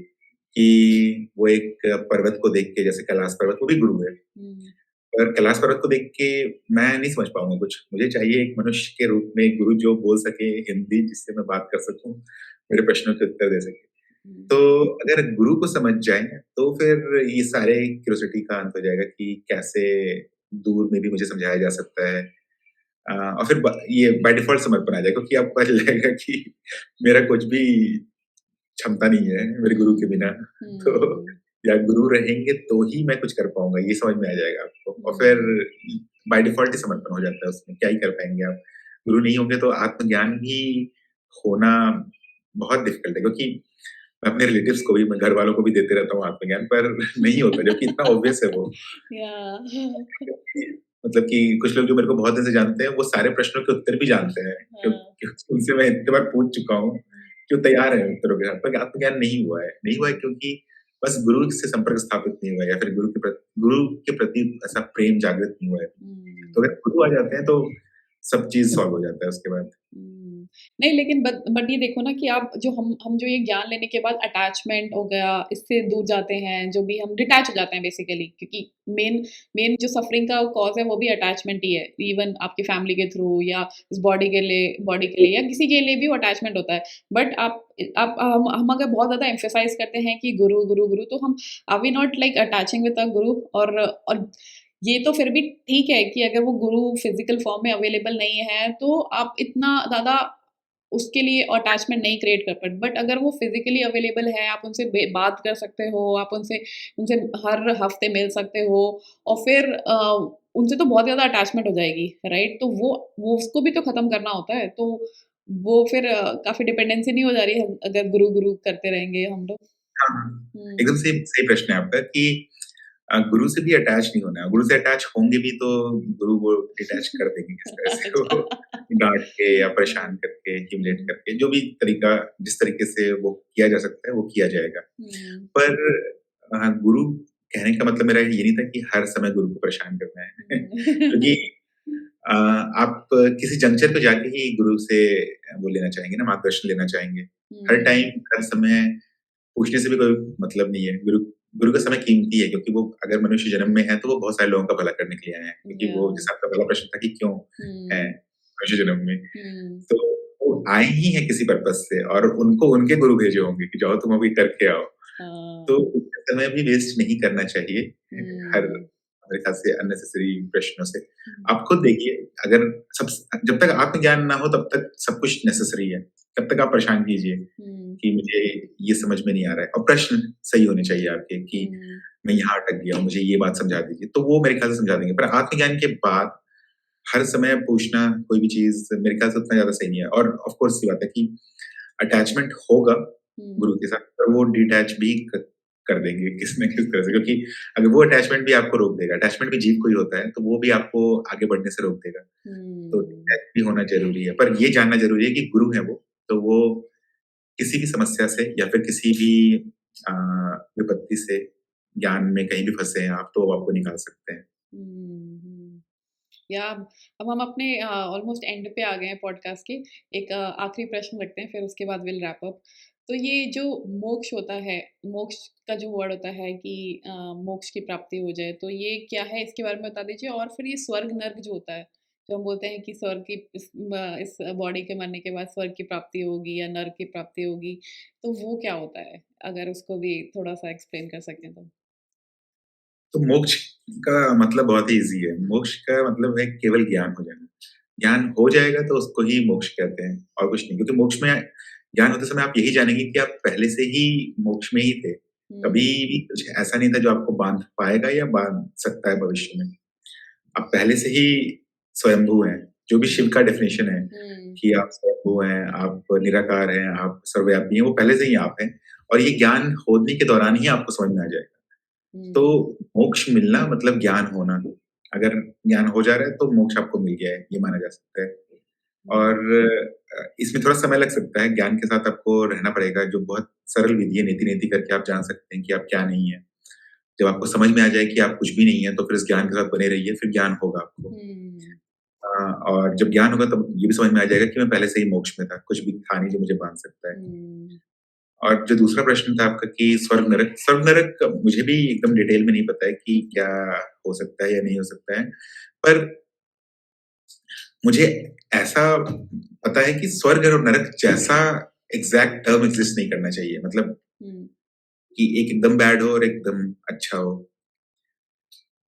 कि वो एक पर्वत को देख के, जैसे कैलाश पर्वत, वो भी गुरु है। हुँ। पर कैलाश पर्वत को देख के मैं नहीं समझ पाऊँगा कुछ। मुझे चाहिए एक मनुष्य के रूप में एक गुरु जो बोल सके हिंदी, जिससे मैं बात कर सकूँ, मेरे प्रश्नों के उत्तर दे सके। हुँ। तो अगर गुरु को समझ जाएँ, तो फिर ये सारे क्यूरियोसिटी का अंत हो जाएगा कि कैसे दूर में भी मुझे समझाया जा सकता है। और फिर ये बाय डिफ़ॉल्ट समर्पण आ जाएगा, क्योंकि आपको ऐसा लगेगा कि मेरा कुछ भी क्षमता नहीं है मेरे गुरु के बिना। हुँ। तो हुँ। या गुरु रहेंगे तो ही मैं कुछ कर पाऊँगा, ये समझ में आ जाएगा आपको। और फिर हुँ। बाय डिफ़ॉल्ट ही समर्पण हो जाता है उसमें, क्या ही कर पाएँगे आप। गुरु नहीं होंगे तो आत्मज्ञान भी होना बहुत डिफ़िकल्ट है, क्योंकि मैं अपने रिलेटिव्स को भी, मैं घरवालों को भी देते रहता हूँ आत्मज्ञान, पर नहीं होता, जबकि इतना ऑब्वियस है वो। या मतलब कि कुछ लोग जो मेरे को बहुत दिन से जानते हैं, वो सारे प्रश्नों के उत्तर भी जानते हैं, हाँ। क्योंकि उनसे मैं इतनी बार पूछ चुका हूँ कि वो तैयार हैं उत्तरों के साथ। पर आत्मज्ञान नहीं हुआ है। नहीं हुआ है क्योंकि बस गुरु से संपर्क स्थापित नहीं हुआ है, या फिर गुरु के प्रति ऐसा प्रेम जागृत नहीं हुआ है। हुँ। तो अगर गुरु आ जाते हैं तो सब चीज़ सॉल्व हो जाता है उसके बाद। हुँ। नहीं, लेकिन बट ये देखो ना कि आप जो हम जो ये ज्ञान लेने के बाद अटैचमेंट हो गया, इससे दूर जाते हैं, जो भी हम डिटैच हो जाते हैं बेसिकली, क्योंकि मेन मेन जो सफ़रिंग का कॉज़ है वो भी अटैचमेंट ही है। इवन आपकी फैमिली के थ्रू या इस बॉडी के लिए या किसी के लिए भी वो अटैचमेंट होता है। बट आप हम अगर बहुत ज़्यादा एम्फसाइज़ करते हैं कि गुरु, गुरु, गुरु, तो हम are we not like attaching with a guru? और ये तो फिर भी ठीक है कि अगर वो गुरु फिज़िकल फ़ॉर्म में अवेलेबल नहीं है, तो आप इतना ज़्यादा उसके लिए अटैचमेंट नहीं क्रिएट कर पाते। बट अगर वो फिज़िकली अवेलेबल है, आप उनसे बात कर सकते हो, आप उनसे उनसे हर हफ़्ते मिल सकते हो और फिर उनसे तो बहुत ज़्यादा अटैचमेंट हो जाएगी, राइट? तो वो उसको भी तो ख़त्म करना होता है। तो वो फिर काफ़ी डिपेंडेंसी नहीं हो जा रही है अगर गुरु-गुरु करते रहेंगे हम लोग? हाँ, हाँ। हुँ। एकदम सही सही प्रश्न है आपका कि गुरु से भी अटैच नहीं होना है। गुरु से अटैच होंगे भी तो गुरु वो डिटैच कर देंगे किस तरह से वो अच्छा। डाँट के या परेशान हुँ, करके, ह्यूमिलेट हुँ, करके, जो भी तरीका जिस तरीके से वो किया जा सकता है, वो किया जाएगा। हुँ, पर गुरु कहने का मतलब मेरा ये नहीं था कि हर समय गुरु को परेशान करना है। क्योंकि हुँ। आप किसी जंक्शन पे जाके ही गुरु से वो लेना चाहेंगे ना, मार्गदर्शन लेना चाहेंगे। हर हुँ, टाइम, हर समय पूछने से भी कोई मतलब नहीं है। गुरु गुरु का समय कीमती है, क्योंकि वो अगर मनुष्य जन्म में है तो वो बहुत सारे लोगों का भला करने के लिए आए हैं। क्योंकि या वो, जैसा आपका पहला प्रश्न था कि क्यों है हुँ, मनुष्य जन्म में, हुँ, तो वो आए ही हैं किसी पर्पज़ से, और उनको उनके गुरु भेजे होंगे कि जाओ तुम अभी करके आओ। तो हाँ, उनका समय भी वेस्ट नहीं करना चाहिए हर, हुँ, मेरे ख्याल से अननेसेसरी प्रश्नों से। हुँ, आप खुद देखिए, अगर सब जब तक आत्मज्ञान ना हो तब तक सब कुछ नेसेसरी है। तब तक आप परेशान कीजिए हुँ, कि मुझे ये समझ में नहीं आ रहा है, और प्रश्न सही होने चाहिए आपके कि हुँ, मैं यहाँ अटक गया हूँ, मुझे ये बात समझा दीजिए। तो वो मेरे ख्याल से समझा देंगे। पर आत्मज्ञान के बाद हर समय पूछना कोई भी चीज़ मेरे ख्याल से उतना ज़्यादा सही नहीं है, और ऑफ़ कोर्स सी बात है कि अटैचमेंट होगा हुँ, गुरु के साथ, पर वो डिटैच भी कर देंगे किसी न किसी तरह से, क्योंकि अगर वो अटैचमेंट भी आपको रोक देगा, अटैचमेंट भी जीव को ही होता है, तो वो भी आपको आगे बढ़ने से रोक देगा। तो हुँ, डिटैच भी होना ज़रूरी है, पर ये जानना ज़रूरी है कि गुरु है वो, तो वो किसी भी समस्या से या फिर किसी भी अ, विपत्ति से, ज्ञान में कहीं भी फँसे हैं आप, तो वो आपको निकाल सकते हैं। हुँ, हुँ। या अब हम अपने ऑलमोस्ट एंड पे आ गए हैं पॉडकास्ट के। एक आखिरी प्रश्न रखते हैं, फिर उसके बाद विल रैप अप। तो ये जो मोक्ष होता है, मोक्ष का जो वर्ड होता है कि मोक्ष की प्राप्ति हो जाए, तो ये क्या है? इसके बारे में बता दीजिए। और फिर ये स्वर्ग नर्क जो होता है, जो हम बोलते हैं कि स्वर्ग की इस बॉडी के मरने के बाद स्वर्ग की प्राप्ति होगी या नर्क की प्राप्ति होगी, तो वो क्या होता है? अगर उसको भी थोड़ा-सा एक्सप्लेन कर सकें तो? तो मोक्ष का मतलब बहुत ही ईज़ी है। मोक्ष का मतलब है केवल ज्ञान हो जाना। ज्ञान हो जाएगा तो उसको ही मोक्ष कहते हैं, और कुछ नहीं। क्योंकि मोक्ष में ज्ञान होते समय आप यही जानेंगे कि आप पहले से ही मोक्ष में ही थे। कभी हुँ, भी कुछ ऐसा नहीं था जो आपको बाँध पाएगा या बाँध सकता है भविष्य में। आप पहले से ही स्वयंभू हैं। जो भी शिव का डेफ़िनेशन है हुँ, कि आप स्वयंभू हैं, आप निराकार हैं, आप सर्वव्यापी हैं, वो पहले से ही आप हैं, और ये ज्ञान होने के दौरान ही आपको समझ में आ जाएगा। तो हुँ, मोक्ष मिलना मतलब ज्ञान होना। अगर ज्ञान हो जा रहा है तो मोक्ष आपको मिल गया है, ये माना जा सकता है। हुँ, और इसमें थोड़ा समय लग सकता है, ज्ञान के साथ आपको रहना पड़ेगा, जो बहुत सरल विधि है, नीति-नीति करके आप जान सकते हैं कि आप क्या नहीं है। जब आपको समझ में आ जाए कि आप कुछ भी नहीं है, तो फिर इस ज्ञान के साथ बने रहिए, फिर ज्ञान होगा आपको। हुँ, और जब ज्ञान होगा तब ये भी समझ में आ जाएगा कि मैं पहले से ही मोक्ष में था, कुछ भी था नहीं जो मुझे बाँध सकता है। हुँ, और जो दूसरा प्रश्न था आपका कि स्वर्ग-नरक मुझे भी एकदम डिटेल में नहीं पता है कि क्या हो सकता है या नहीं हो सकता है। पर मुझे ऐसा पता है कि स्वर्ग और नरक जैसा एग्ज़ैक्ट टर्म एक्ज़िस्ट नहीं करना चाहिए। मतलब हुँ, कि एक एकदम बैड हो और एकदम अच्छा हो।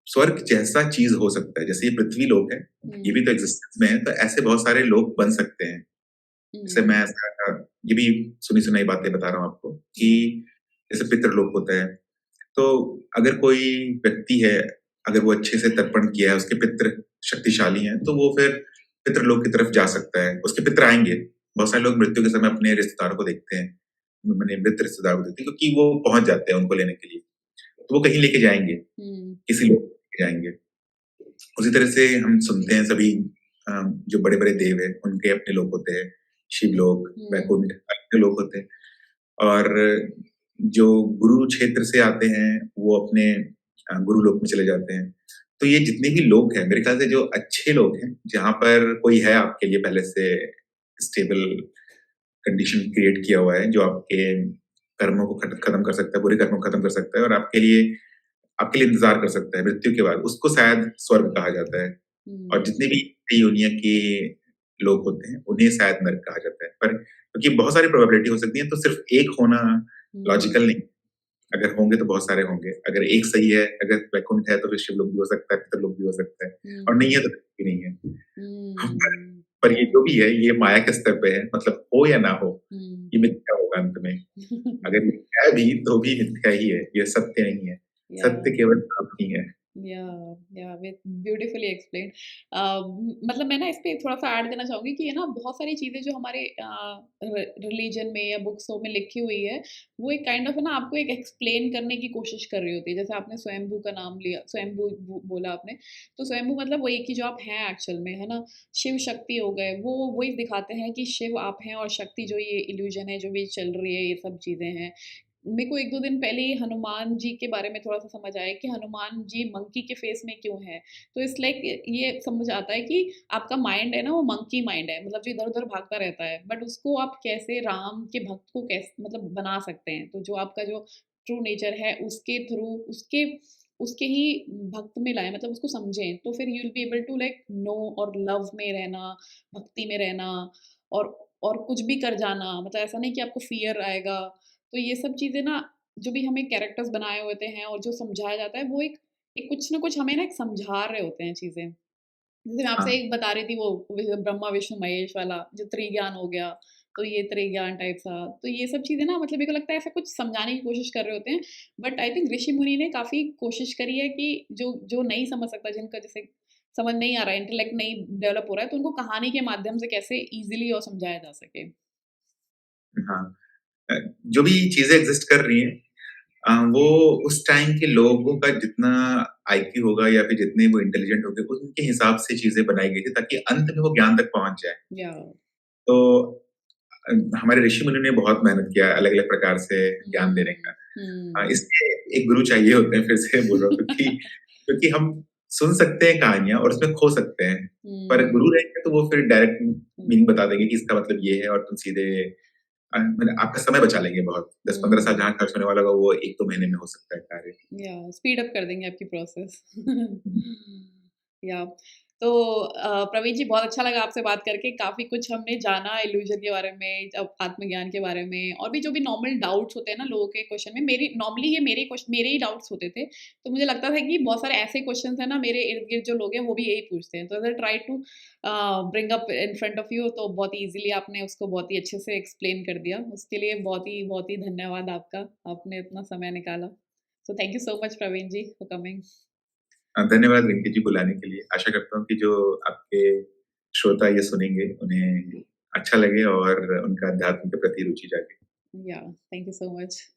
स्वर्ग जैसा चीज़ हो सकता है, जैसे ये पृथ्वी लोक है, ये हुँ, भी तो एक्जिस्टेंस में है, तो ऐसे बहुत सारे लोक बन सकते हैं। जैसे हुँ, मैं ऐसा ये भी सुनी-सुनाई बातें बता रहा हूँ आपको कि हुँ, जैसे पितृलोक होता है, तो अगर कोई व्यक्ति है, अगर वो अच्छे से तर्पण किया है, उसके पितृ शक्तिशाली हैं, तो वो फिर पितृलोक की तरफ जा सकता है, उसके पितृ आएँगे। बहुत सारे लोग मृत्यु के समय अपने रिश्तेदारों को देखते हैं, माने मृत रिश्तेदारों को देखते हैं क्योंकि वो पहुँच जाते हैं उनको लेने के लिए। तो वो कहीं लेके जाएँगे, हुँ, किसी लोक में लेके जाएँगे। उसी तरह से हम सुनते हैं सभी जो बड़े-बड़े देव हैं, उनके अपने लोक होते हैं, शिवलोक, हुँ, वैकुंठ अपने लोक होते हैं और जो गुरु क्षेत्र से आते हैं, वो अपने गुरु लोक में चले जाते हैं। तो ये जितने भी लोक हैं, मेरे ख्याल से जो अच्छे लोग हैं, जहाँ पर कोई है आपके लिए पहले से स्टेबल कंडीशन क्रिएट किया हुआ है, जो आपके कर्मों को खत्म कर सकता है, बुरे कर्मों को खत्म कर सकता है और आपके लिए इंतज़ार कर सकता है मृत्यु के बाद, उसको शायद स्वर्ग कहा जाता है। और हुँ, जितने भी दुनिया के लोग होते हैं, उन्हें शायद नर्क कहा जाता है। पर क्योंकि बहुत सारी प्रोबेबिलिटी हो सकती है, तो सिर्फ़ एक होना हुँ, लॉजिकल नहीं। अगर होंगे तो बहुत सारे होंगे। अगर एक सही है, अगर वैकुंठ है, तो फिर शिवलोक भी हो सकता है, पितरलोक भी हो सकता है और नहीं हुँ, है तो भी नहीं है। पर हुँ, पर ये या, जो भी है, ये माया के स्तर पे है, मतलब हो या ना हो, हुँ। ये मिथ्या होगा अंत में। अगर ये है भी, तो भी मिथ्या ही है, ये सत्य नहीं है। या सत्य केवल आप ही है। या या विद ब्यूटीफुली एक्सप्लेन्ड। मतलब मैं ना इस पे थोड़ा-सा ऐड देना चाहूँगी कि ये ना बहुत सारी चीज़ें जो हमारे रिलीजन में या बुक्सों में लिखी हुई है, वो एक काइंड ऑफ है ना आपको एक एक्सप्लेन करने की कोशिश कर रही होती है। जैसे आपने स्वयंभू का नाम लिया, स्वयंभू बोला आपने, तो स्वयंभू मतलब वही कि जो आप हैं एक्चुअल में, है ना? शिव शक्ति हो गए, वो वही दिखाते हैं कि शिव आप हैं और शक्ति जो ये इल्यूजन है, जो भी चल रही है, ये सब चीज़ें हैं। मेरे को 1-2 दिन पहले ही हनुमान जी के बारे में थोड़ा-सा समझ आया कि हनुमान जी मंकी के फेस में क्यों हैं। तो इट्स लाइक ये समझ आता है कि आपका माइंड है ना, वो मंकी माइंड है, मतलब जो इधर-उधर भागता रहता है। बट उसको आप कैसे राम के भक्त को मतलब बना सकते हैं। तो जो आपका जो ट्रू नेचर है, उसके थ्रू उसके उसके ही भक्त में लाएँ, मतलब उसको समझें। तो फिर you will be able to like know और लव में रहना, भक्ति में रहना और और कुछ भी कर जाना। मतलब ऐसा नहीं कि आपको फ़ियर आएगा। तो ये सब चीज़ें ना, जो भी हमें कैरेक्टर्स बनाए होते हैं और जो समझाया जाता है, वो एक कुछ ना कुछ हमें ना एक समझा रहे होते हैं चीज़ें। जैसे मैं आपसे हाँ, एक बता रही थी वो ब्रह्मा, विष्णु, महेश वाला जो त्रिज्ञान हो गया, तो ये त्रिज्ञान टाइप सा। तो ये सब चीज़ें ना मतलब मेरे को लगता है ऐसा कुछ समझाने की कोशिश कर रहे होते हैं। बट आई थिंक ऋषि मुनि ने काफ़ी कोशिश करी है कि जो जो नहीं समझ सकता, जिनका जैसे समझ नहीं आ रहा है, इंटेलेक्ट नहीं डेवलप हो रहा है, तो उनको कहानी के माध्यम से कैसे ईज़िली और समझाया जा सके। हाँ। अ, जो भी चीज़ें एक्ज़िस्ट कर रही हैं वो उस टाइम के लोगों का जितना आईक्यू होगा या फिर जितने वो इंटेलिजेंट होंगे, उनके हिसाब से चीज़ें बनाई गई थी ताकि अंत में वो ज्ञान तक पहुँच जाए। या तो अ, हमारे ऋषि-मुनि ने बहुत मेहनत किया है अलग-अलग प्रकार से ज्ञान देने का। हुँ, हुँ। इसलिए एक गुरु चाहिए होते हैं, फिर से बोल रहा हूँ क्योंकि क्योंकि हम सुन सकते हैं कहानियाँ और उसमें खो सकते हैं। पर हुँ, गुरु रहेंगे तो वो फिर डायरेक्ट हुँ, मीनिंग बता देंगे कि इसका मतलब ये है और तुम सीधे मतलब आपका समय बचा लेंगे बहुत। 10-15 साल हुँ। जहाँ खर्च होने वाला होगा वो 1-2 महीने में हो सकता है कार्य। या स्पीड अप कर देंगे आपकी प्रोसेस। या तो प्रवीण जी, बहुत अच्छा लगा आपसे बात करके। काफ़ी कुछ हमने जाना इल्यूज़न के बारे में, आत्मज्ञान के बारे में और भी जो भी नॉर्मल डाउट्स होते हैं ना लोगों के क्वेश्चन में, मेरी नॉर्मली ये मेरे ही डाउट्स होते थे। तो मुझे लगता था कि बहुत सारे ऐसे क्वेश्चन्स हैं ना, मेरे इर्द-गिर्द जो लोग हैं वो भी यही पूछते हैं। तो I try to bring up in front of you, तो बहुत ईज़िली आपने उसको बहुत ही अच्छे से एक्सप्लेन कर दिया। उसके लिए बहुत ही धन्यवाद आपका। आपने इतना समय निकाला। So thank you so much, Praveen ji, for coming. धन्यवाद रिंकी जी बुलाने के लिए। आशा करता हूँ कि जो आपके श्रोता ये सुनेंगे, उन्हें अच्छा लगे और उनका अध्यात्म के प्रति रुचि जागे। Yeah, thank you so much.